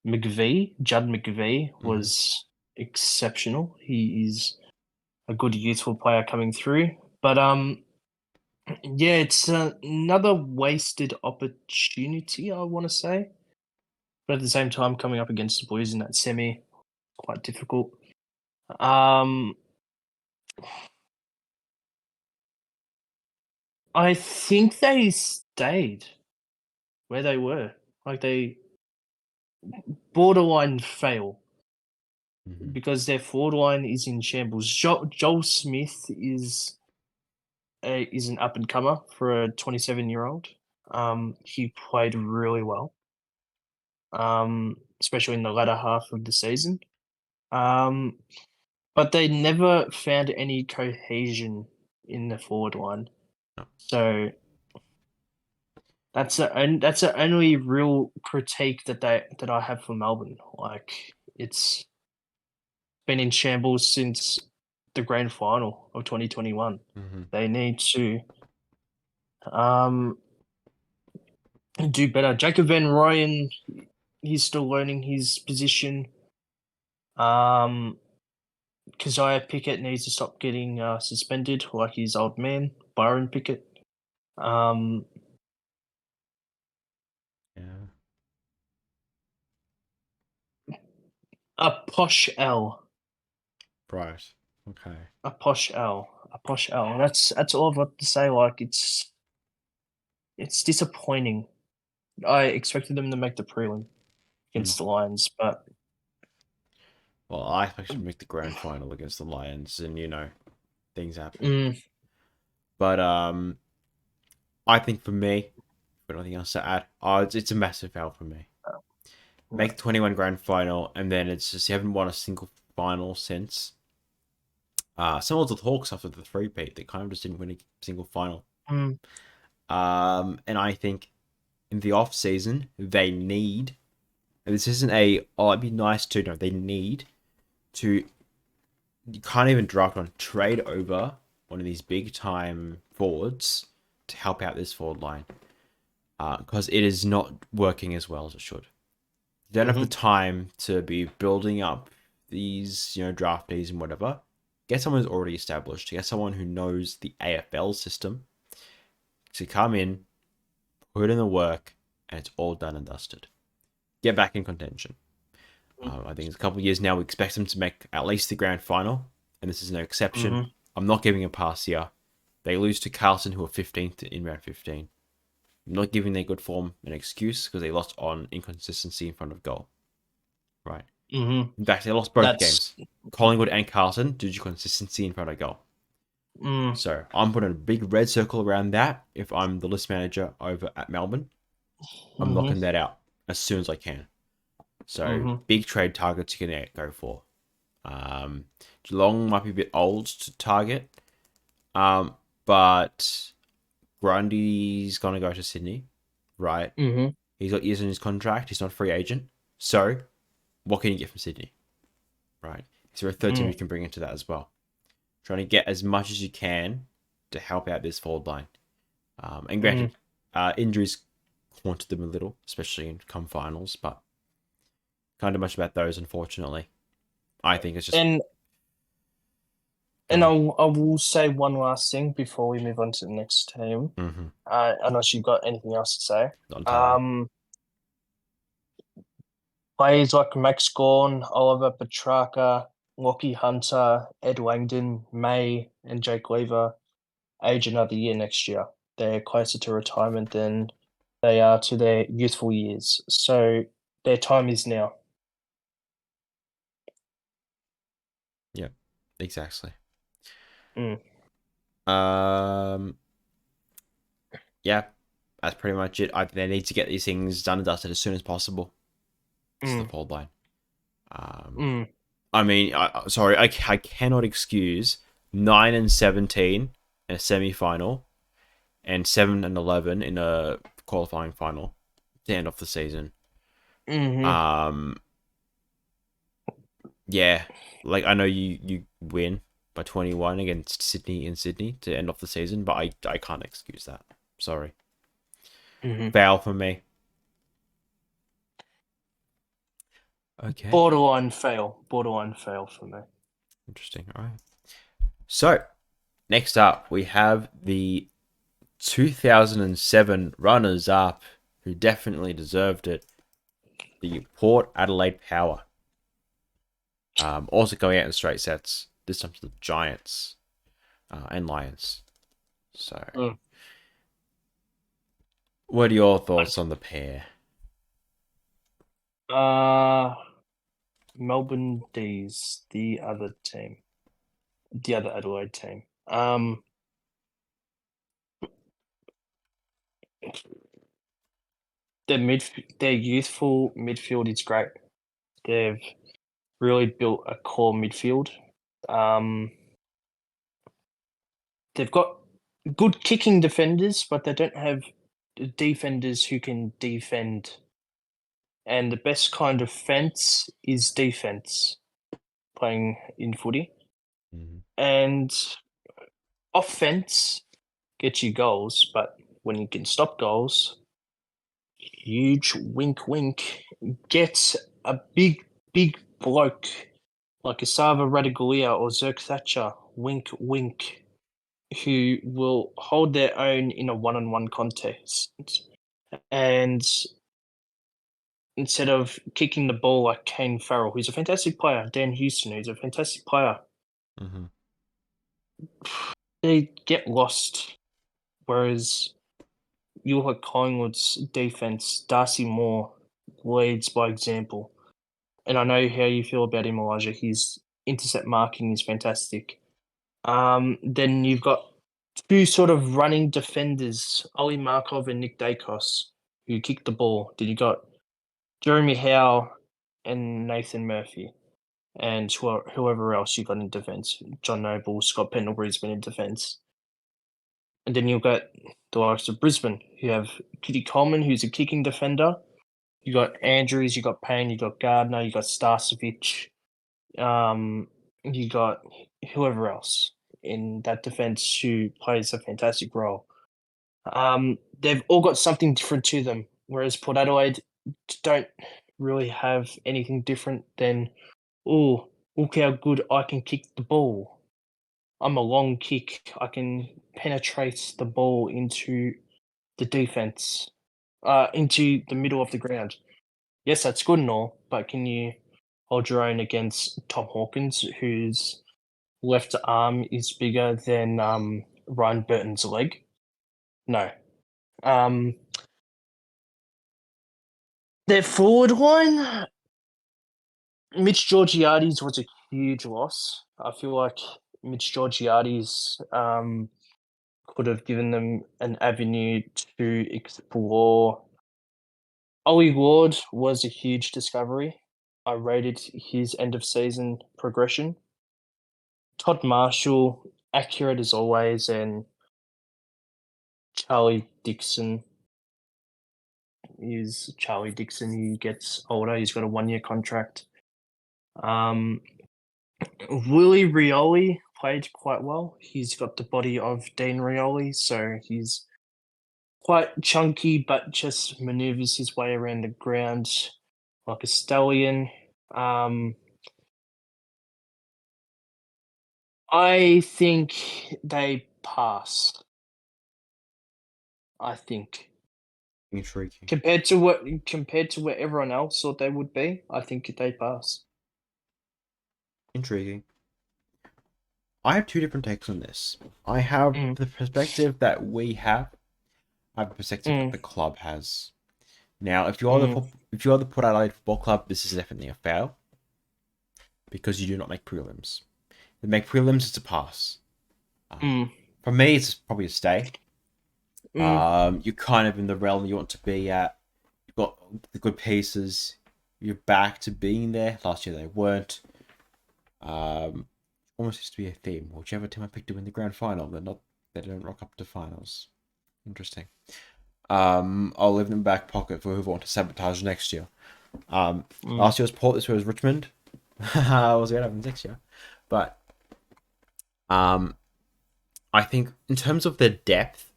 McVie, was exceptional. He is a good youthful player coming through. But yeah, it's another wasted opportunity, I want to say. But at the same time, coming up against the Blues in that semi, quite difficult. I think they stayed where they were. Like they borderline fail because their forward line is in shambles. Joel Smith is an up and comer for a 27-year-old. He played really well, especially in the latter half of the season. But they never found any cohesion in the forward line. So that's the only real critique that I have for Melbourne. Like it's been in shambles since the grand final of 2021. They need to do better. Jacob Van Ryan, he's still learning his position. Keziah Pickett needs to stop getting suspended like his old man, Byron Pickett. Yeah. A posh L. Right. Okay. A posh L. And that's all I've got to say. Like it's disappointing. I expected them to make the prelim against the Lions, but well, I expected to make the grand final against the Lions, and things happen. But I think for me, got nothing else to add. It's a massive fail for me. Make 21 grand final, and then it's just you haven't won a single final since. Similar to the Hawks after the three-peat, they kind of just didn't win a single final. And I think in the off season they need. And this isn't it'd be nice to know. They need to. You can't even draft on trade over one of these big time forwards to help out this forward line. Because it is not working as well as it should. You don't have the time to be building up these, draftees and whatever. Get someone who's already established. Get someone who knows the AFL system to come in, put in the work, and it's all done and dusted. Get back in contention. I think it's a couple of years now. We expect them to make at least the grand final, and this is no exception. I'm not giving a pass here. They lose to Carlton, who are 15th in round 15. not giving their good form an excuse because they lost on inconsistency in front of goal. Right. Mm-hmm. In fact, they lost both games. Collingwood and Carlton due to consistency in front of goal. So I'm putting a big red circle around that if I'm the list manager over at Melbourne. I'm knocking that out as soon as I can. So big trade targets you can go for. Geelong might be a bit old to target, but Grundy's going to go to Sydney, right? He's got years in his contract. He's not a free agent. So what can you get from Sydney, right? Is there a third team you can bring into that as well? Trying to get as much as you can to help out this forward line. And granted, injuries haunted them a little, especially in come finals, but can't do much about those, unfortunately. I think it's just... And I will say one last thing before we move on to the next team. Unless you've got anything else to say. Players like Max Gawn, Oliver Petrarca, Lockie Hunter, Ed Langdon, May, and Jake Lever age another year next year. They're closer to retirement than they are to their youthful years. So their time is now. Yeah, exactly. Yeah, that's pretty much it. They need to get these things done and dusted as soon as possible. It's the forward line. I mean, I cannot excuse 9-17 in a semi-final and 7-11 in a qualifying final to end off the season. Yeah, like I know you win by 21 against Sydney in Sydney to end off the season, but I can't excuse that. Sorry. Foul for me. Okay. Borderline fail for me. Interesting. All right. So, next up, we have the 2007 runners-up who definitely deserved it, the Port Adelaide Power. Also going out in straight sets, this time to the Giants and Lions. So, what are your thoughts on the pair? Melbourne Dees, the other Adelaide team. Their youthful midfield is great. They've really built a core midfield. They've got good kicking defenders, but they don't have defenders who can defend. And the best kind of fence is defense, playing in footy. And offense gets you goals, but when you can stop goals, huge wink wink, gets a big bloke like Asava Radaglia or Zerk Thatcher, wink wink, who will hold their own in a one-on-one contest. And instead of kicking the ball like Kane Farrell, who's a fantastic player, Dan Houston, who's a fantastic player, they get lost. Whereas you look at Collingwood's defense, Darcy Moore leads by example. And I know how you feel about him, Elijah. His intercept marking is fantastic. Then you've got two sort of running defenders, Ollie Markov and Nick Dacos, who kick the ball. Then you got Jeremy Howe and Nathan Murphy, and whoever else you got in defence. John Noble, Scott Pendlebury's been in defence. And then you've got the likes of Brisbane, who have Kitty Coleman, who's a kicking defender. You got Andrews, you got Payne, you got Gardner, you got Starcevic, you got whoever else in that defence who plays a fantastic role. They've all got something different to them, whereas Port Adelaide don't really have anything different than, oh, look how good I can kick the ball. I'm a long kick. I can penetrate the ball into the defence, into the middle of the ground. Yes, that's good and all, but can you hold your own against Tom Hawkins, whose left arm is bigger than Ryan Burton's leg? No. Their forward line, Mitch Georgiades was a huge loss. I feel like Mitch Georgiades could have given them an avenue to explore. Ollie Ward was a huge discovery. I rated his end of season progression. Todd Marshall, accurate as always, and Charlie Dixon is Charlie Dixon. He gets older. He's got a 1-year contract. Willie Rioli played quite well. He's got the body of Dean Rioli, so he's quite chunky, but just maneuvers his way around the ground like a stallion. I think they pass. I think Intriguing. compared to what everyone else thought they would be, I think they pass. Intriguing. I have two different takes on this. I have the perspective that we have. I have a perspective that the club has. Now, if you are the Port Adelaide Football Club, this is definitely a fail because you do not make prelims. To make prelims, it's a pass. For me, it's probably a stay. You're kind of in the realm you want to be at. You've got the good pieces. You're back to being there. Last year they weren't. Almost used to be a theme. Whichever team I picked to win the grand final, they don't rock up to finals. Interesting. I'll leave them in the back pocket for whoever want to sabotage next year. Last year was Port, this year was Richmond. We'll see what happens next year. But I think in terms of their depth,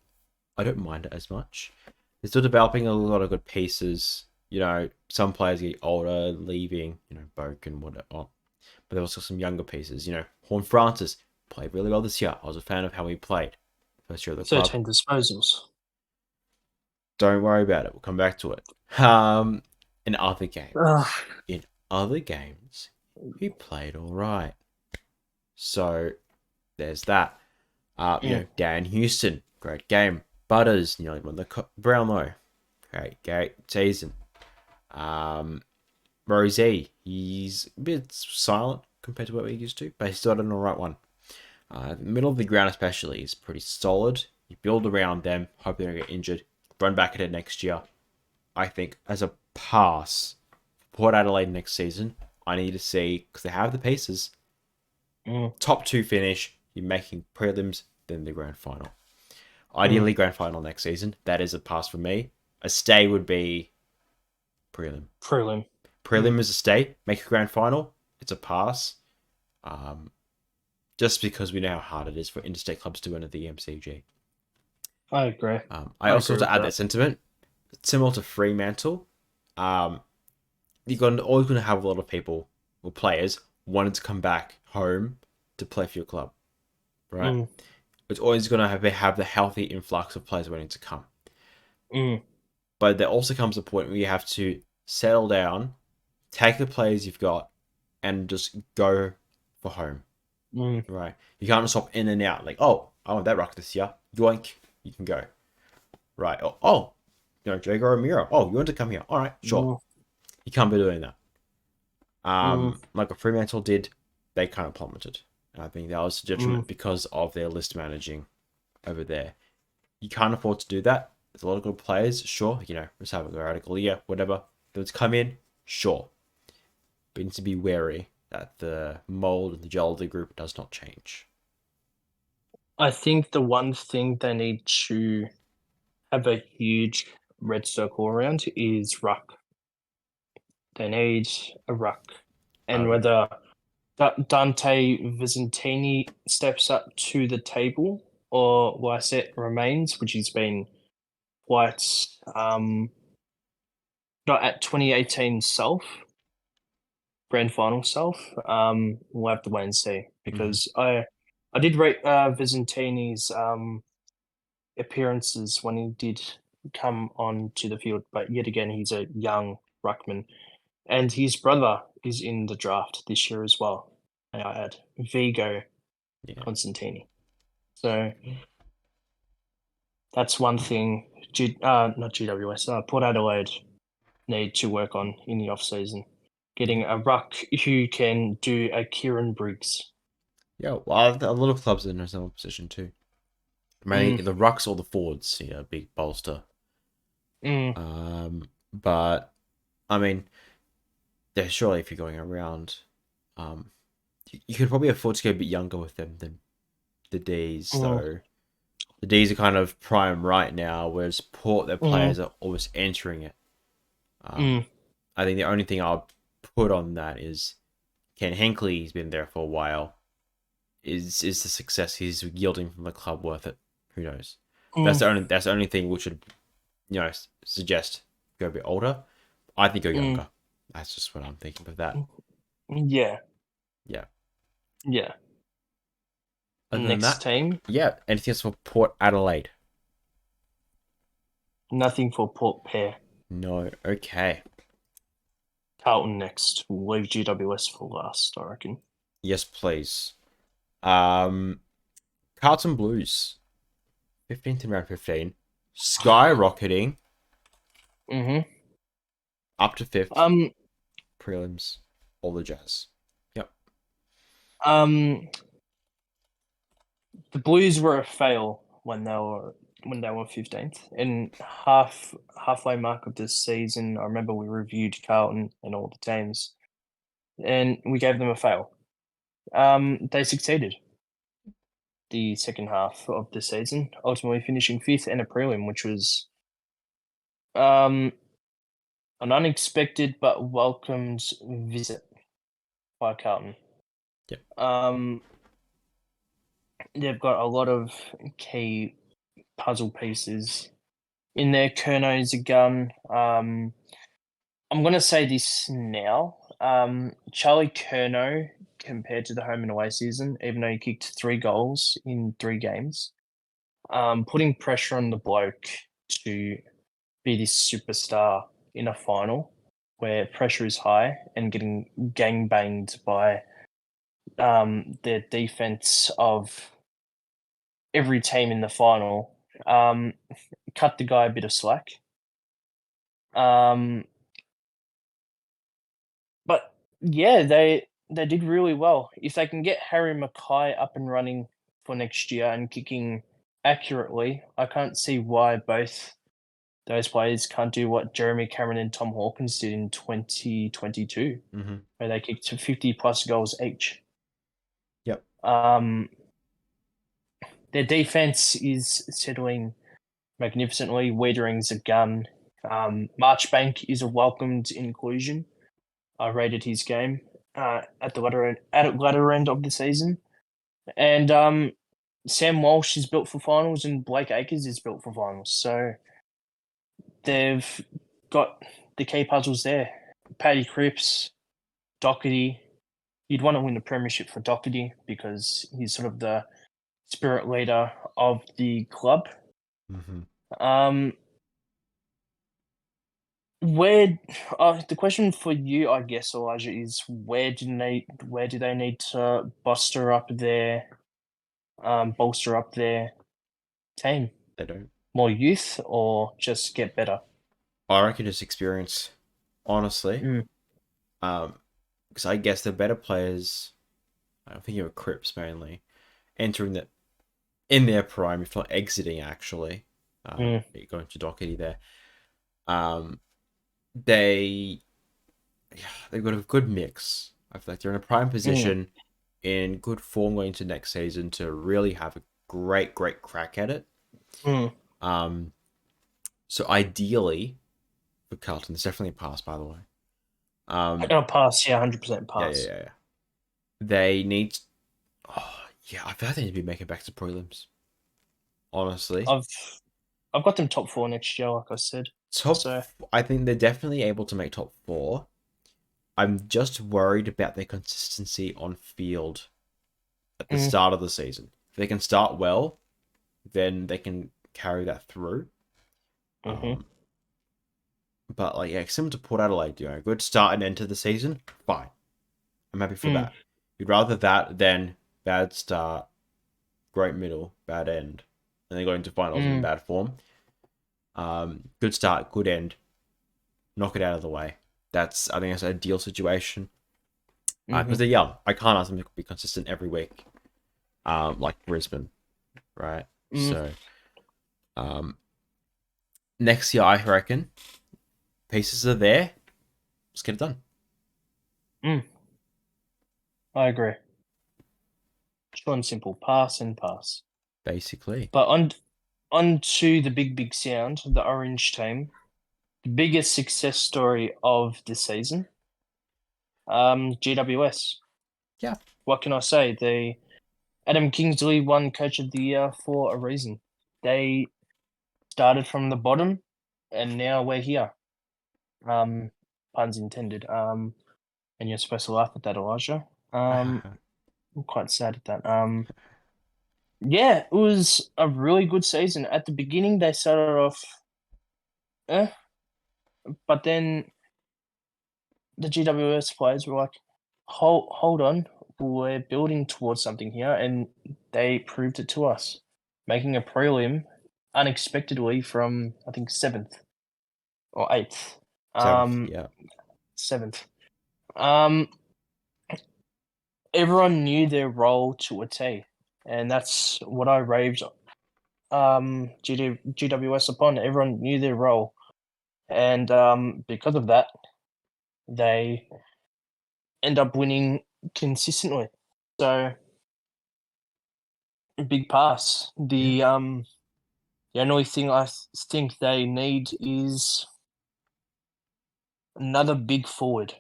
I don't mind it as much. They're still developing a lot of good pieces. You know, some players get older, leaving, Boak and whatever. But there also some younger pieces. Horn Francis played really well this year. I was a fan of how he played. First year of the club. 13 disposals. Don't worry about it. We'll come back to it. In other games, he played all right. So there's that. Dan Houston, great game. Butters nearly won the Brownlow. Great season. Rosie, he's a bit silent compared to what we used to, but he's still done an alright one. The middle of the ground especially is pretty solid. You build around them, hope they don't get injured, run back at it next year. I think as a pass for Port Adelaide next season, I need to see, because they have the pieces, top 2 finish, you're making prelims, then the grand final. Ideally, grand final next season. That is a pass for me. A stay would be prelim. Prelim is a stay. Make a grand final. It's a pass. Just because we know how hard it is for interstate clubs to win at the MCG. I agree. I also, to add that sentiment, similar to Fremantle, you're always going to have a lot of people or players wanting to come back home to play for your club, right? It's always going to have the healthy influx of players wanting to come. But there also comes a point where you have to settle down, take the players you've got, and just go for home. Right? You can't just hop in and out. Like, oh, I want that ruck this year. Yoink, you can go. Right? Oh, Jago O'Meara. Oh, you want to come here? All right, sure. You can't be doing that. Like what Fremantle did, they kind of plummeted. And I think that was a detriment because of their list managing over there. You can't afford to do that. There's a lot of good players, sure. Let's have a radical year, whatever. Let's come in, sure. But you need to be wary that the mold and the gel of the group does not change. I think the one thing they need to have a huge red circle around is ruck. They need a ruck. And whether Dante Vicentini steps up to the table or Lysette remains, which he's been quite not at 2018 self, grand final self. We'll have to wait and see because I did rate Vicentini's appearances when he did come onto the field, but yet again he's a young ruckman, and his brother is in the draft this year as well. May I add, Vigo Constantini. So That's one thing not GWS, Port Adelaide need to work on in the off-season. Getting a ruck who can do a Kieran Briggs. Yeah, well, a lot of clubs are in a similar position too. Maybe the rucks or the forwards, big bolster. But I mean, surely if you're going around, you could probably afford to go a bit younger with them than the Dees, though. The Dees are kind of prime right now, whereas Port, their players are almost entering it. I think the only thing I'll put on that is Ken Hinkley's been there for a while. Is the success he's yielding from the club worth it? Who knows? That's the only thing which would suggest go a bit older. I think go younger. That's just what I'm thinking with that. Yeah. Yeah. Yeah. Other Next than that, team? Yeah. Anything else for Port Adelaide? Nothing for Port Pair. No. Okay. Carlton next. We'll leave GWS for last, I reckon. Yes, please. Carlton Blues. 15th in round 15. Skyrocketing. Up to 5th. Prelims. All the jazz. Yep. The Blues were a fail when they were 15th. And halfway mark of this season, I remember we reviewed Carlton and all the teams, and we gave them a fail. They succeeded the second half of the season, ultimately finishing 5th and a prelim, which was an unexpected but welcomed visit by Carlton. Yep. They've got a lot of key puzzle pieces in there. Curno's a gun. I'm going to say this now. Charlie Curnow, compared to the home and away season, even though he kicked 3 goals in 3 games, putting pressure on the bloke to be this superstar in a final where pressure is high and getting gangbanged by the defense of every team in the final, cut the guy a bit of slack. But yeah, they did really well. If they can get Harry Mackay up and running for next year and kicking accurately, I can't see why both those players can't do what Jeremy Cameron and Tom Hawkins did in 2022, where they kicked 50+ goals each. Yep. Their defense is settling magnificently. Wiedering's a gun. Marchbank is a welcomed inclusion. I rated his game at the latter end of the season, and Sam Walsh is built for finals, and Blake Acres is built for finals. So they've got the key puzzles there. Paddy Cripps, Doherty. You'd want to win the premiership for Doherty because he's sort of the spirit leader of the club. Where the question for you, I guess, Elijah, is where do they need to bolster up their team? They don't. More youth or just get better? I reckon just experience, honestly. Because I guess the better players, I think of Cripps mainly, entering that in their prime, if not exiting actually. Going to Doherty there. They've got a good mix. I feel like they're in a prime position, in good form going into next season to really have a great crack at it. So ideally, for Carlton, it's definitely a pass, by the way. A pass, yeah, 100% pass. Yeah. They need. I feel like they need to be making back to prelims. Honestly, I've got them top 4 next year, like I said. I think they're definitely able to make top 4. I'm just worried about their consistency on field at the start of the season. If they can start well, then they can carry that through. But similar to Port Adelaide, good start and end to the season, fine. I'm happy for that. You'd rather that than bad start, great middle, bad end. and they got into finals in bad form. Good start, good end. Knock it out of the way. I think that's an ideal situation. Because they're young. I can't ask them to be consistent every week. Like Brisbane, right? So, next year, I reckon pieces are there. Let's get it done. I agree. Short and simple, pass and pass. Basically. But on to the big sound, the Orange team. The biggest success story of the season. GWS. Yeah. What can I say? Adam Kingsley won Coach of the Year for a reason. They started from the bottom, and now we're here. Puns intended. And you're supposed to laugh at that, Elijah. I'm quite sad at that. Yeah, it was a really good season. At the beginning, they started off, but then the GWS players were like, hold on, we're building towards something here, and they proved it to us, making a prelim unexpectedly from, I think, 7th or 8th. Yeah. 7th. Everyone knew their role to a T, and that's what I raved GWS upon. Everyone knew their role, and because of that, they end up winning consistently. So big pass. The only thing I think they need is another big forward,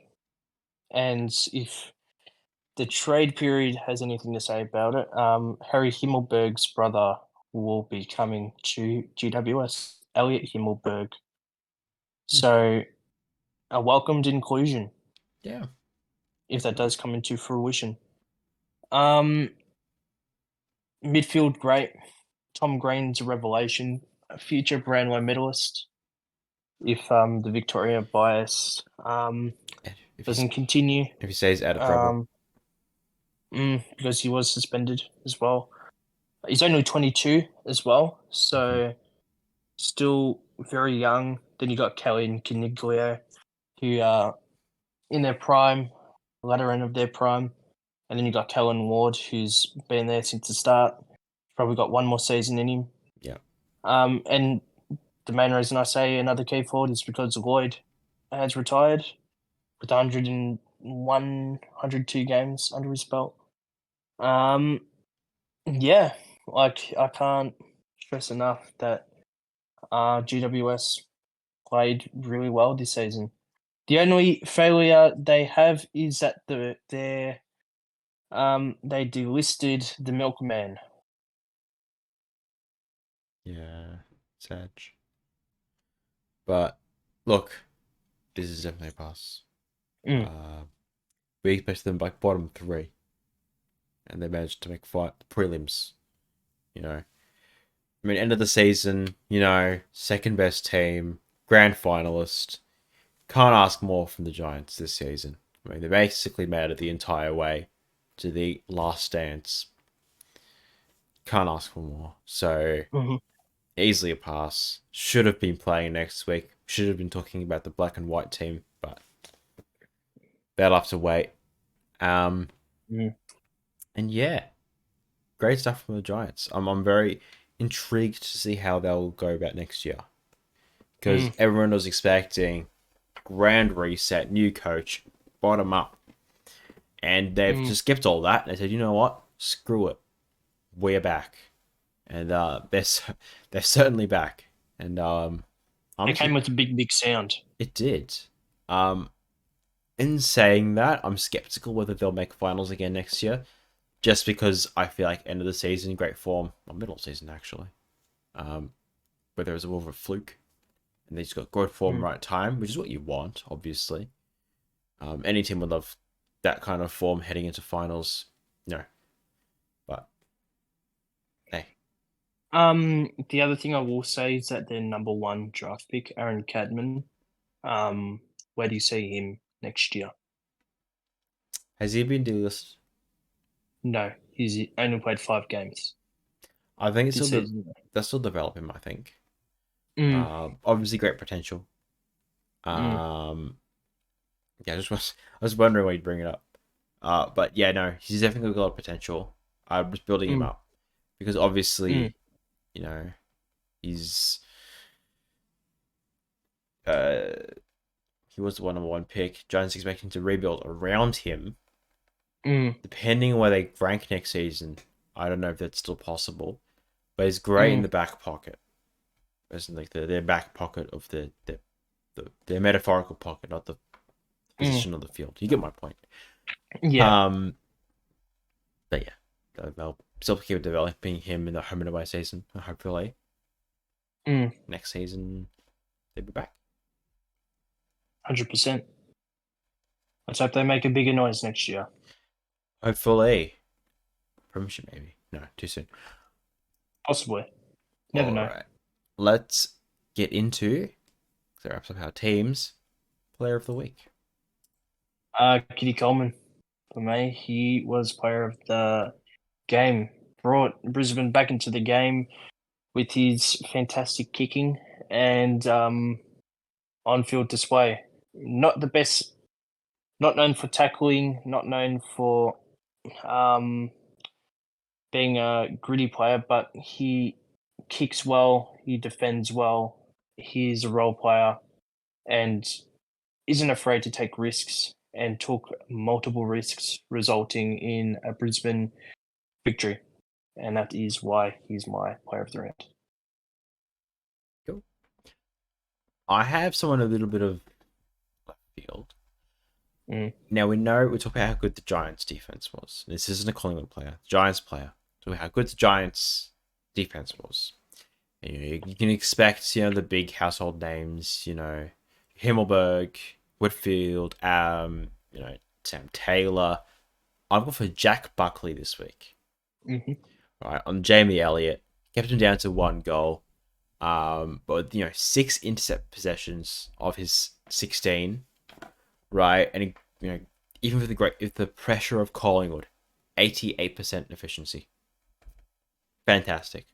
and if the trade period has anything to say about it, Harry Himmelberg's brother will be coming to GWS, Elliot Himmelberg. So a welcomed inclusion. Yeah. If that does come into fruition. Midfield great. Tom Green's a revelation, a future Brownlow medalist. If the Victoria bias doesn't continue. If he stays out of trouble. Because he was suspended as well. He's only 22 as well, so still very young. Then you got Kelly and Caniglio, who are in their prime, latter end of their prime. And then you got Kellen Ward, who's been there since the start. Probably got one more season in him. Yeah. And the main reason I say another key forward is because Lloyd has retired with 101, 102 games under his belt. Yeah, like I can't stress enough that GWS played really well this season. The only failure they have is that they delisted the milkman. Yeah. Sad. But look, this is definitely a pass. We expected them like bottom 3, and they managed to make prelims. You know, I mean, end of the season. Second best team, grand finalist. Can't ask more from the Giants this season. I mean, they basically made it the entire way to the last dance. Can't ask for more. So easily a pass. Should have been playing next week. Should have been talking about the black and white team, but they'll have to wait. And yeah, great stuff from the Giants. I'm very intrigued to see how they'll go about next year, because everyone was expecting grand reset, new coach, bottom up, and they've just skipped all that. And they said, you know what, screw it, we're back, and they're certainly back. And it came with a big sound. It did. In saying that, I'm skeptical whether they'll make finals again next year, just because I feel like end of the season, great form, or middle season actually, whether it was more of a fluke, and they just got good form right time, which is what you want, obviously. Any team would love that kind of form heading into finals. No, but hey. The other thing I will say is that their number 1 draft pick, Aaron Cadman, where do you see him next year? Has he been delisted? No, he's only played 5 games. I think it's this still season. they're still developing. I think. Mm, Obviously great potential. mm, Yeah, I was wondering why you'd bring it up. But yeah, no, he's definitely got a lot of potential. I'm just building him mm, up because mm, obviously, you know, he's uh he was the number one pick. Giants expecting to rebuild around him. mm, Depending on where they rank next season, I don't know if that's still possible. But he's great in mm, the back pocket. As in like their back pocket of their metaphorical pocket, not the mm. position of the field. You get my point. Yeah. Um, but yeah, they'll still keep developing him in the home and away season. Hopefully, Mm, next season they'll be back. 100%. Let's hope they make a bigger noise next year. Hopefully, Premiership maybe. No, too soon. Possibly. Never All know. right, let's get into that wraps up our teams. Player of the week. Kitty Coleman, for me, he was player of the game. Brought Brisbane back into the game with his fantastic kicking and on-field display. Not the best, not known for tackling, not known for um, being a gritty player, but he kicks well, he defends well, he's a role player, and isn't afraid to take risks and took multiple risks, resulting in a Brisbane victory. And that is why he's my player of the round. Cool. I have someone a little bit of left field. Mm. Now we talk about how good the Giants defense was. This isn't a Collingwood player, Giants player. So how good the Giants defense was. And, you can expect the big household names. Himmelberg, Whitfield, Sam Taylor. I'm going for Jack Buckley this week. Mm-hmm. Right on Jamie Elliott, kept him down to 1 goal. But 6 intercept possessions of his 16. Right, and even with the pressure of Collingwood, 88% efficiency, fantastic.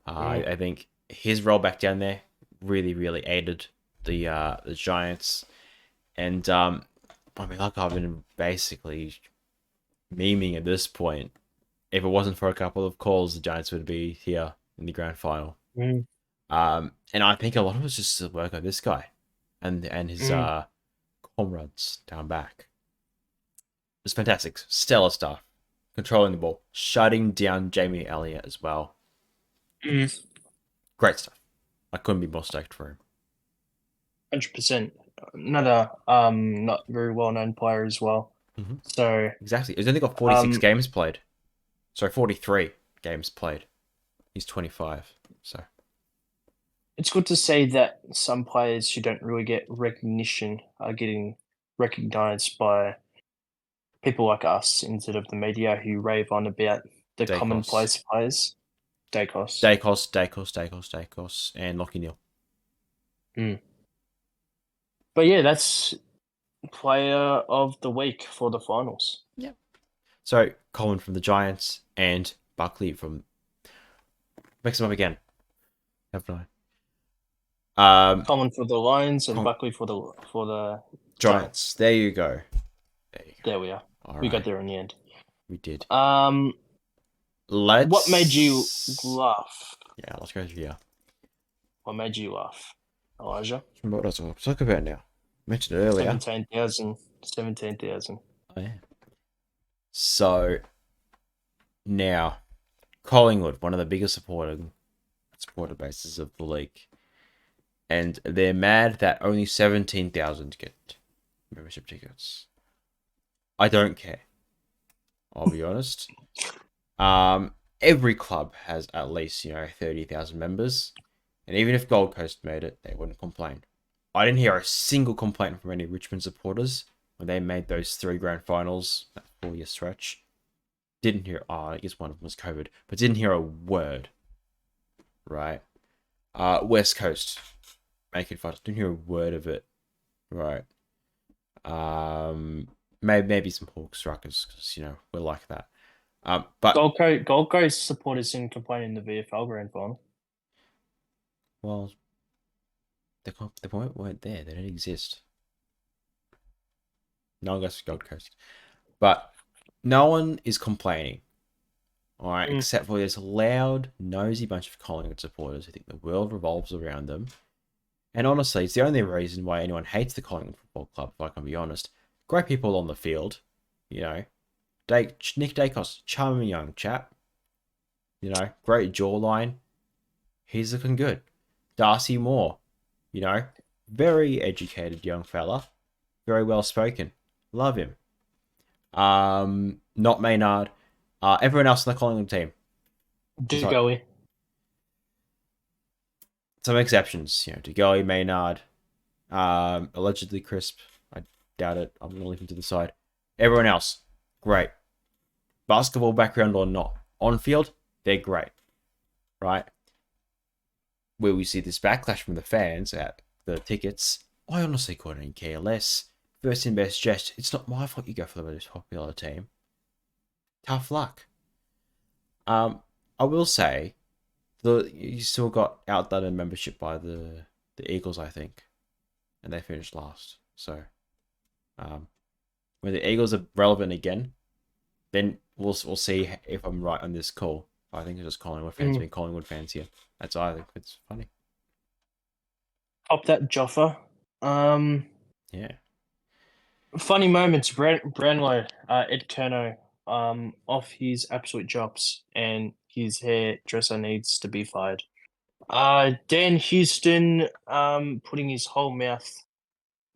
I think his role back down there really really aided the Giants, and like I've been basically memeing at this point. If it wasn't for a couple of calls, the Giants would be here in the grand final. Mm. And I think a lot of it's just the work of this guy, and his Mm. comrades down back. It's fantastic. Stellar stuff. Controlling the ball. Shutting down Jamie Elliott as well. Mm. Great stuff. I couldn't be more stoked for him. 100%. Another not very well known player as well. Mm-hmm. So Exactly. He's only got 46 games played. Sorry, 43 games played. He's 25. So it's good to see that some players who don't really get recognition are getting recognized by people like us instead of the media who rave on about the Dacos. commonplace players. Dacos. Dacos, and Lockie Neal. Mm. But yeah, that's player of the week for the finals. Yeah. So Coleman from the Giants and Buckley from. Mix them up again. Haven't I? Common for the Lions and Buckley for the Giants. There you go. There we are. We got there in the end. We did. What made you laugh? Yeah, let's go through here. What made you laugh, Elijah? What else I'll talk about now? I mentioned it earlier. 17,000. Oh, yeah. So, now, Collingwood, one of the biggest supporter bases of the league. And they're mad that only 17,000 get membership tickets. I don't care. I'll be honest. Every club has at least 30,000 members, and even if Gold Coast made it, they wouldn't complain. I didn't hear a single complaint from any Richmond supporters when they made those 3 grand finals, that 4-year stretch. Didn't hear. I guess one of them was COVID, but didn't hear a word. Right. West Coast making fun. Didn't hear a word of it. Right. Maybe some Hawks Ruckers, because we're like that. But Gold Coast supporters didn't complain in the VFL Grand Final. well, the point weren't there. They didn't exist. No one goes to Gold Coast, but no one is complaining. All right, except for this loud, nosy bunch of Collingwood supporters who think the world revolves around them. And honestly, it's the only reason why anyone hates the Collingwood Football Club, if I can be honest. Great people on the field, you know. Nick Dacos, charming young chap. You know, great jawline. He's looking good. Darcy Moore, you know, very educated young fella. Very well spoken. Love him. Not Maynard. Everyone else in the Collingwood team. Dugowie. Some exceptions, you know, DeGoey, Maynard, allegedly Crisp. I doubt it. I'm gonna leave him to the side. Everyone else, great. Basketball background or not, on field, they're great, right? Where we see this backlash from the fans at the tickets, I honestly couldn't care less. First and best jest. It's not my fault you go for the most popular team. Tough luck. I will say, you still got outdone in membership by the Eagles, I think, and they finished last. So, when the Eagles are relevant again, then we'll see if I'm right on this call. I think it's just Collingwood fans being Collingwood fans here. That's I think it's funny. Up that Joffa. Yeah. Funny moments. Brownlow, Ed Kerno, off his absolute chops, and his hairdresser needs to be fired. Dan Houston, putting his whole mouth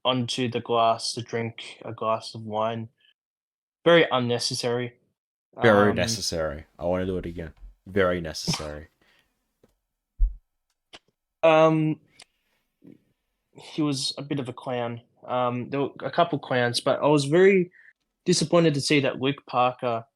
onto the glass to drink a glass of wine. Very unnecessary. Very necessary. I want to do it again. Very necessary. He was a bit of a clown. There were a couple clowns, but I was very disappointed to see that Luke Parker,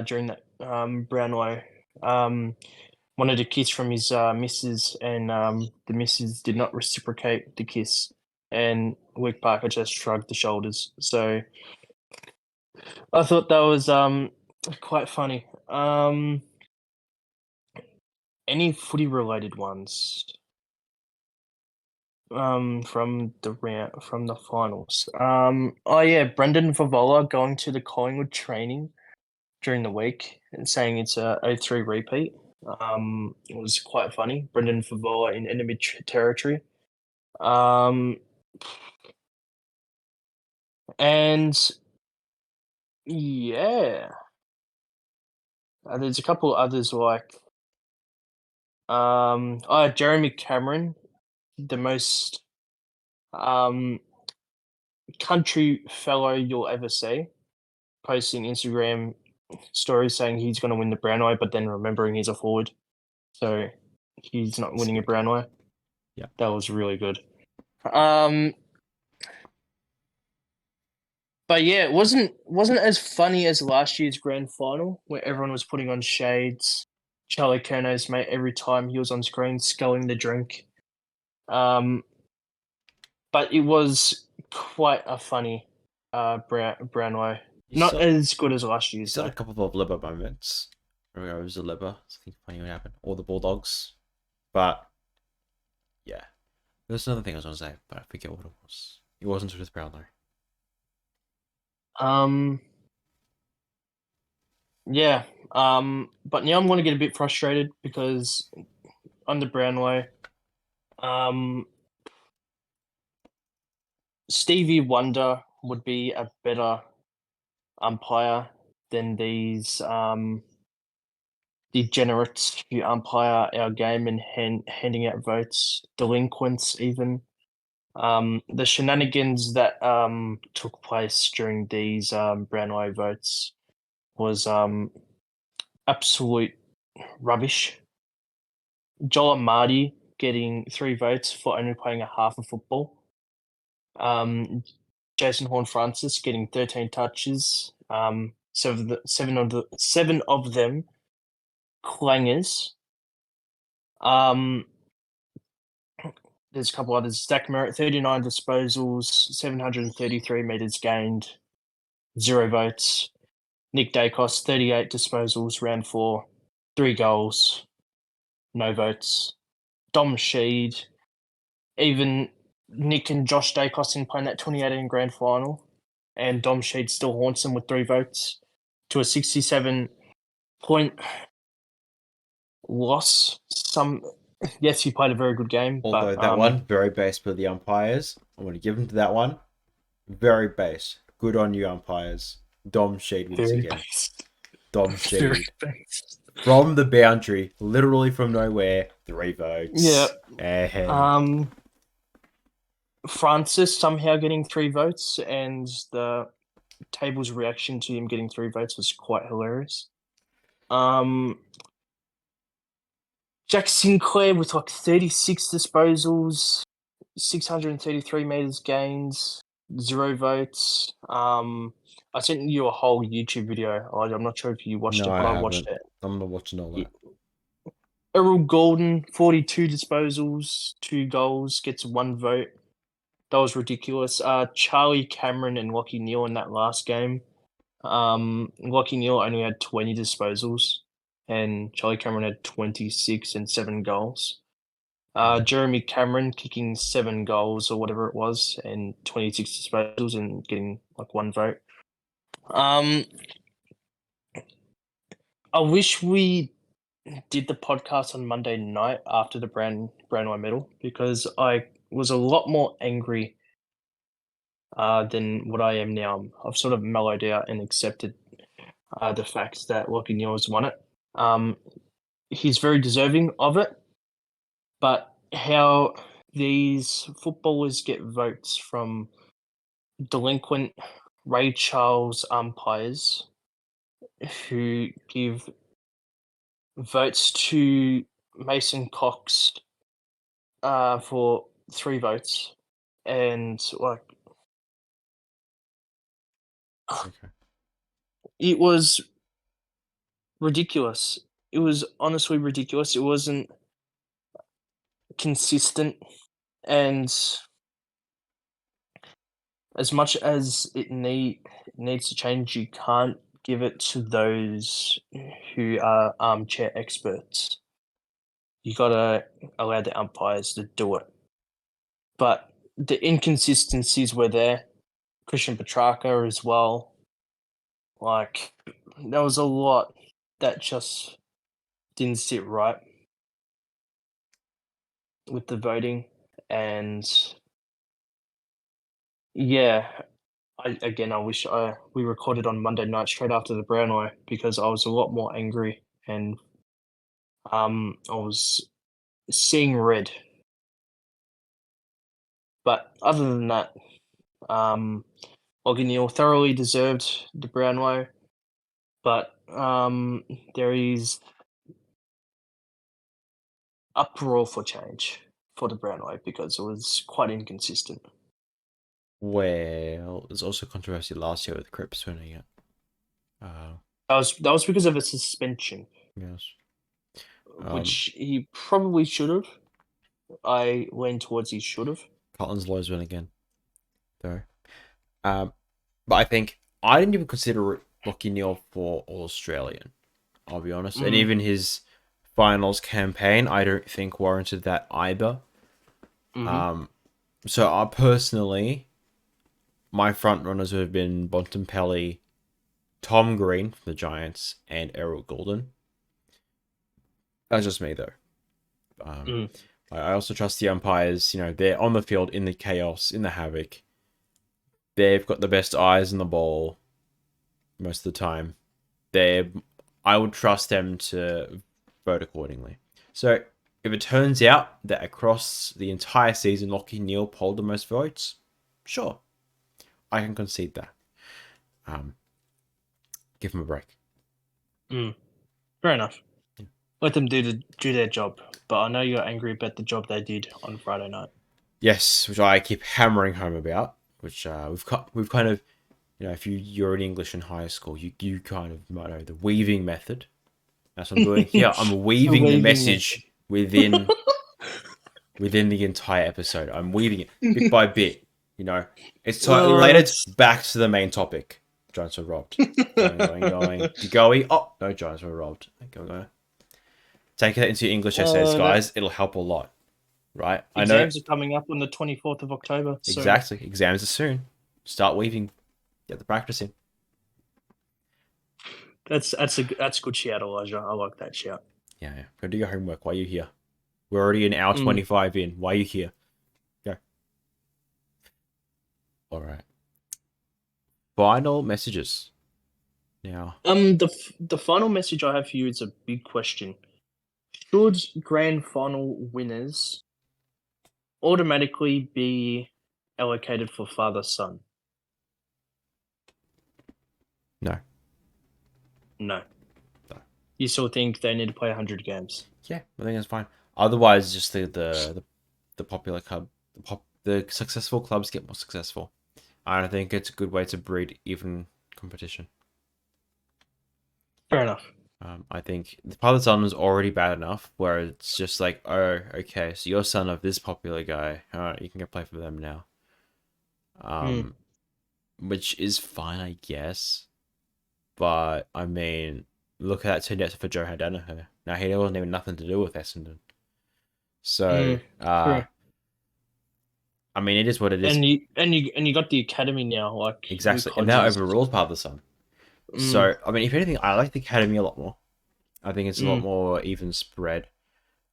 during that Brownlow, wanted a kiss from his missus, and the missus did not reciprocate the kiss, and Luke Parker just shrugged the shoulders. So I thought that was quite funny. Any footy related ones from the finals? Oh yeah, Brendan Favola going to the Collingwood training during the week and saying it's a 03 repeat. It was quite funny. Brendan Favola in enemy territory. And yeah, there's a couple others like Jeremy Cameron, the most country fellow you'll ever see, posting Instagram stories saying he's going to win the Brownlow, but then remembering he's a forward, so he's not winning a Brownlow. Yeah, that was really good. But yeah, it wasn't as funny as last year's grand final where everyone was putting on shades. Charlie Curno's mate every time he was on screen sculling the drink. But it was quite a funny Brownlow. Not as good as last year's. Still a couple of Libba moments. Where it was a Libba. I think funny what happened. Or the Bulldogs. But yeah. There's another thing I was gonna say, but I forget what it was. It wasn't with Brownlow. Yeah. But now I'm going to get a bit frustrated because on the Brownlow, Stevie Wonder would be a better umpire than these degenerates who umpire our game and handing out votes, delinquents even. The shenanigans that took place during these Brownlow votes was absolute rubbish. Joel Marty getting 3 votes for only playing a half of football. Jason Horne-Francis getting 13 touches. 7 of them clangers. There's a couple others. Zach Merritt, 39 disposals, 733 meters gained, 0 votes. Nick Dacos, 38 disposals, round 4, 3 goals, no votes. Dom Sheed, even Nick and Josh Dacos in playing that 2018 Grand Final, and Dom Sheed still haunts them with 3 votes to a 67-point loss. Yes, he played a very good game, Although but that one, very base for the umpires. I want to give him to that one. Very base. Good on you, umpires. Dom Sheed once very again. based. Dom Very Sheed. based. From the boundary, literally from nowhere, 3 votes. Yeah. And Francis somehow getting 3 votes, and the table's reaction to him getting 3 votes was quite hilarious. Jack Sinclair with like 36 disposals, 633 meters gains, 0 votes. I sent you a whole YouTube video. I'm not sure if you watched no, it, but I I watched haven't. it. I'm not watching all that. Errol Golden, 42 disposals, 2 goals, gets 1 vote. That was ridiculous. Charlie Cameron and Lockie Neal in that last game. Lockie Neal only had 20 disposals, and Charlie Cameron had 26 and 7 goals. Jeremy Cameron kicking 7 goals or whatever it was, and 26 disposals and getting like 1 vote. I wish we did the podcast on Monday night after the Brownlow medal, because I was a lot more angry than what I am now. I've sort of mellowed out and accepted the fact that Lockie Neal has won it. He's very deserving of it, but how these footballers get votes from delinquent Ray Charles umpires who give votes to Mason Cox for 3 votes, and like Okay. it was ridiculous. It was honestly ridiculous. It wasn't consistent, and as much as it needs to change, you can't give it to those who are armchair experts. You gotta allow the umpires to do it. But the inconsistencies were there. Christian Petrarca as well. Like, there was a lot that just didn't sit right with the voting, and yeah, I wish we recorded on Monday night straight after the Brownlow, because I was a lot more angry, and I was seeing red. But other than that, Lockie Neal thoroughly deserved the Brownlow, but there is uproar for change for the Brownlow because it was quite inconsistent. Well, there's also controversy last year with Cripps winning it. That was because of a suspension, Yes. which he probably should have. I lean towards he should have. Carlton's lawyers win again, though. But I think I didn't even consider Lockie Neal for All-Australian, I'll be honest. And even his finals campaign, I don't think warranted that either. So I personally, my front runners would have been Bontempelli, Tom Green from the Giants, and Errol Golden. That's just me, though. I also trust the umpires. You know, they're on the field in the chaos, in the havoc. They've got the best eyes on the ball most of the time. I would trust them to vote accordingly. So if it turns out that across the entire season, Lockie Neal polled the most votes, sure, I can concede that. Give him a break. Fair enough. Let them do their job. But I know you're angry about the job they did on Friday night. Yes, which I keep hammering home about. Which we've kind of, you know, if you're in English in high school, you kind of might know the weaving method. That's what I'm doing here. I'm weaving the message within the entire episode. I'm weaving it bit by bit. You know, it's slightly related back to the main topic. Giants were robbed. Going. Degoe. Oh, no, Giants were robbed. Go. Take that into English essays, guys. It'll help a lot, right? I know. Exams are coming up on the 24th of October. So Exactly. Exams are soon. Start weaving. Get the practice in. that's a good shout, Elijah. I like that shout. Yeah. Go do your homework. Why are you here? We're already an hour 25 in. Why are you here? Go. All right. Final messages. Now. The final message I have for you is a big question. Should grand final winners automatically be allocated for father-son? No. No. You still think they need to play 100 games? Yeah, I think that's fine. Otherwise, just the popular club, the successful clubs get more successful. I think it's a good way to breed even competition. Fair enough. I think the father's son is already bad enough, where it's just like, oh, okay, so you're son of this popular guy. All right, you can go play for them now. Which is fine, I guess. But I mean, look at that turned out for Joe Danaher. Now he wasn't even nothing to do with Essendon. So, true. I mean, it is what it is. And you got the academy now, like Exactly, and that overrules father son. So, I mean, if anything, I like the academy a lot more. I think it's a lot more even spread.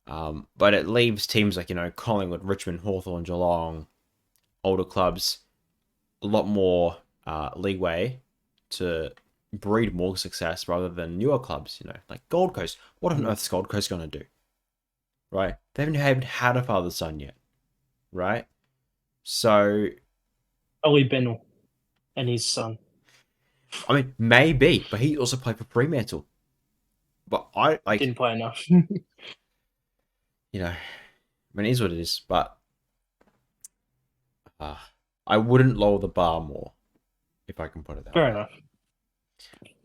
But it leaves teams like, Collingwood, Richmond, Hawthorn, Geelong, older clubs, a lot more leeway to breed more success rather than newer clubs, like Gold Coast. What on earth is Gold Coast going to do? Right? They haven't even had a father-son yet. Right? So... Ollie Bennell and his son. I mean, maybe, but he also played for Fremantle. But I didn't play enough. I mean, it is what it is. But I wouldn't lower the bar more, if I can put it that way. Fair enough.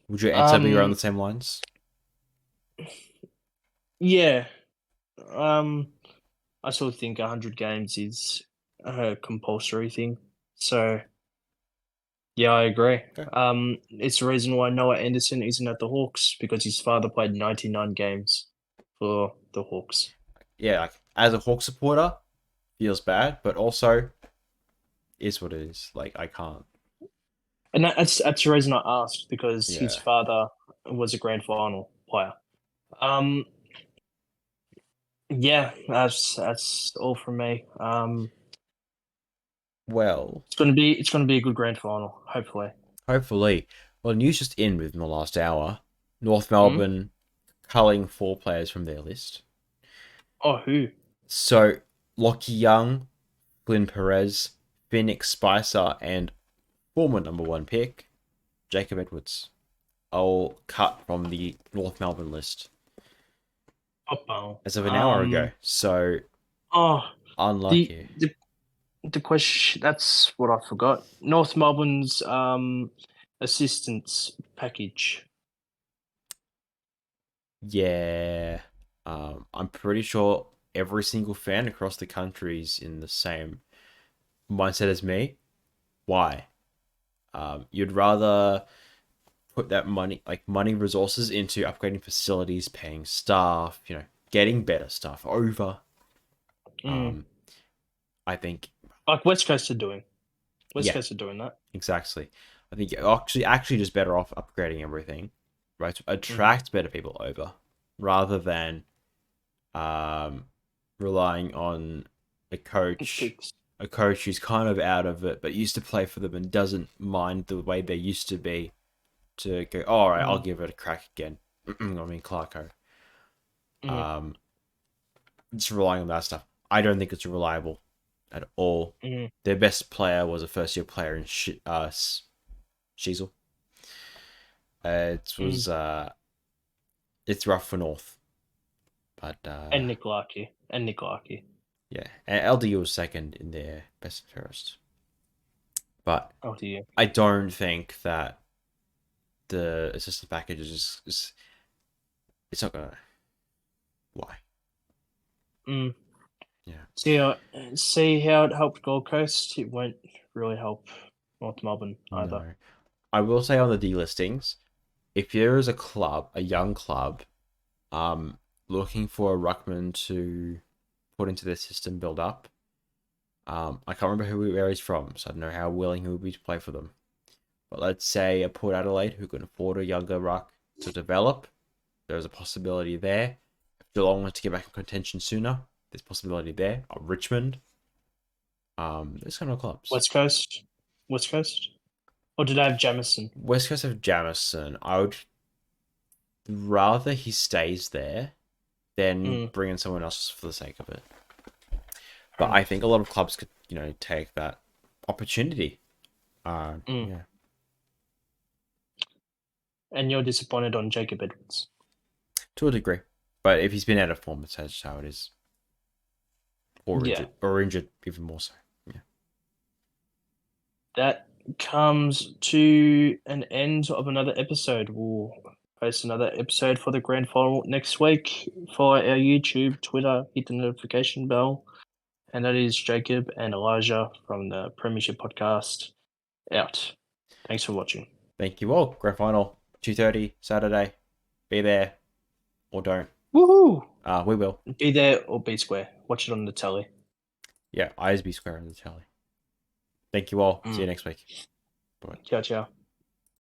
Would your answer be around the same lines? Yeah. I still think 100 games is a compulsory thing. So, yeah, I agree. Okay. It's the reason why Noah Anderson isn't at the Hawks, because his father played 99 games for the Hawks. Yeah, like, as a Hawk supporter, feels bad, but also is what it is. Like, I can't. And that's the reason I asked, because his father was a grand final player. Yeah, that's all from me. Well, it's gonna be a good grand final, hopefully. Hopefully. Well, news just in within the last hour. North Melbourne culling 4 players from their list. Oh, who? So, Lockie Young, Flynn Perez, Phoenix Spicer, and former number 1 pick, Jacob Edwards, all cut from the North Melbourne list. As of an hour ago. So, unlucky. The question, that's what I forgot. North Melbourne's assistance package. Yeah. I'm pretty sure every single fan across the country is in the same mindset as me. Why? You'd rather put that money resources into upgrading facilities, paying staff, getting better stuff over. I think like West Coast are doing. West Coast are doing that. Exactly. I think you're actually just better off upgrading everything, right? To attract better people over, rather than relying on a coach who's kind of out of it, but used to play for them and doesn't mind the way they used to be, to go, all right, I'll give it a crack again. I mean, Clarko. Just relying on that stuff. I don't think it's reliable at all. Their best player was a first-year player in Sheasel. It's rough for North, but and Nick Larkey. Yeah, and LDU was second in their best and fairest. But I don't think that the assistant package is it's not gonna. Why? Yeah. See how it helped Gold Coast. It won't really help North Melbourne either. No. I will say on the delistings, if there is a club, a young club, looking for a ruckman to put into their system, build up. I can't remember where he's from, so I don't know how willing he would be to play for them. But let's say a Port Adelaide who can afford a younger ruck to develop. There's a possibility there. If Geelong wants to get back in contention sooner, there's possibility there. Richmond. Those kind of clubs. West Coast? Or did I have Jamison? West Coast of Jamison. I would rather he stays there than bring in someone else for the sake of it. But I think a lot of clubs could, take that opportunity. Yeah. And you're disappointed on Jacob Edwards? To a degree. But if he's been out of form, that's just how it is. Or injured even more so. Yeah. That comes to an end of another episode. We'll post another episode for the grand final next week. Follow our YouTube, Twitter, hit the notification bell. And that is Jakob and Elijah from the Premiership Podcast out. Thanks for watching. Thank you all. Grand final, 2:30 Saturday. Be there or don't. Woohoo! We will. Be there or be square. Watch it on the telly. Yeah, eyes be square on the telly. Thank you all. See you next week. Bye. Ciao, ciao.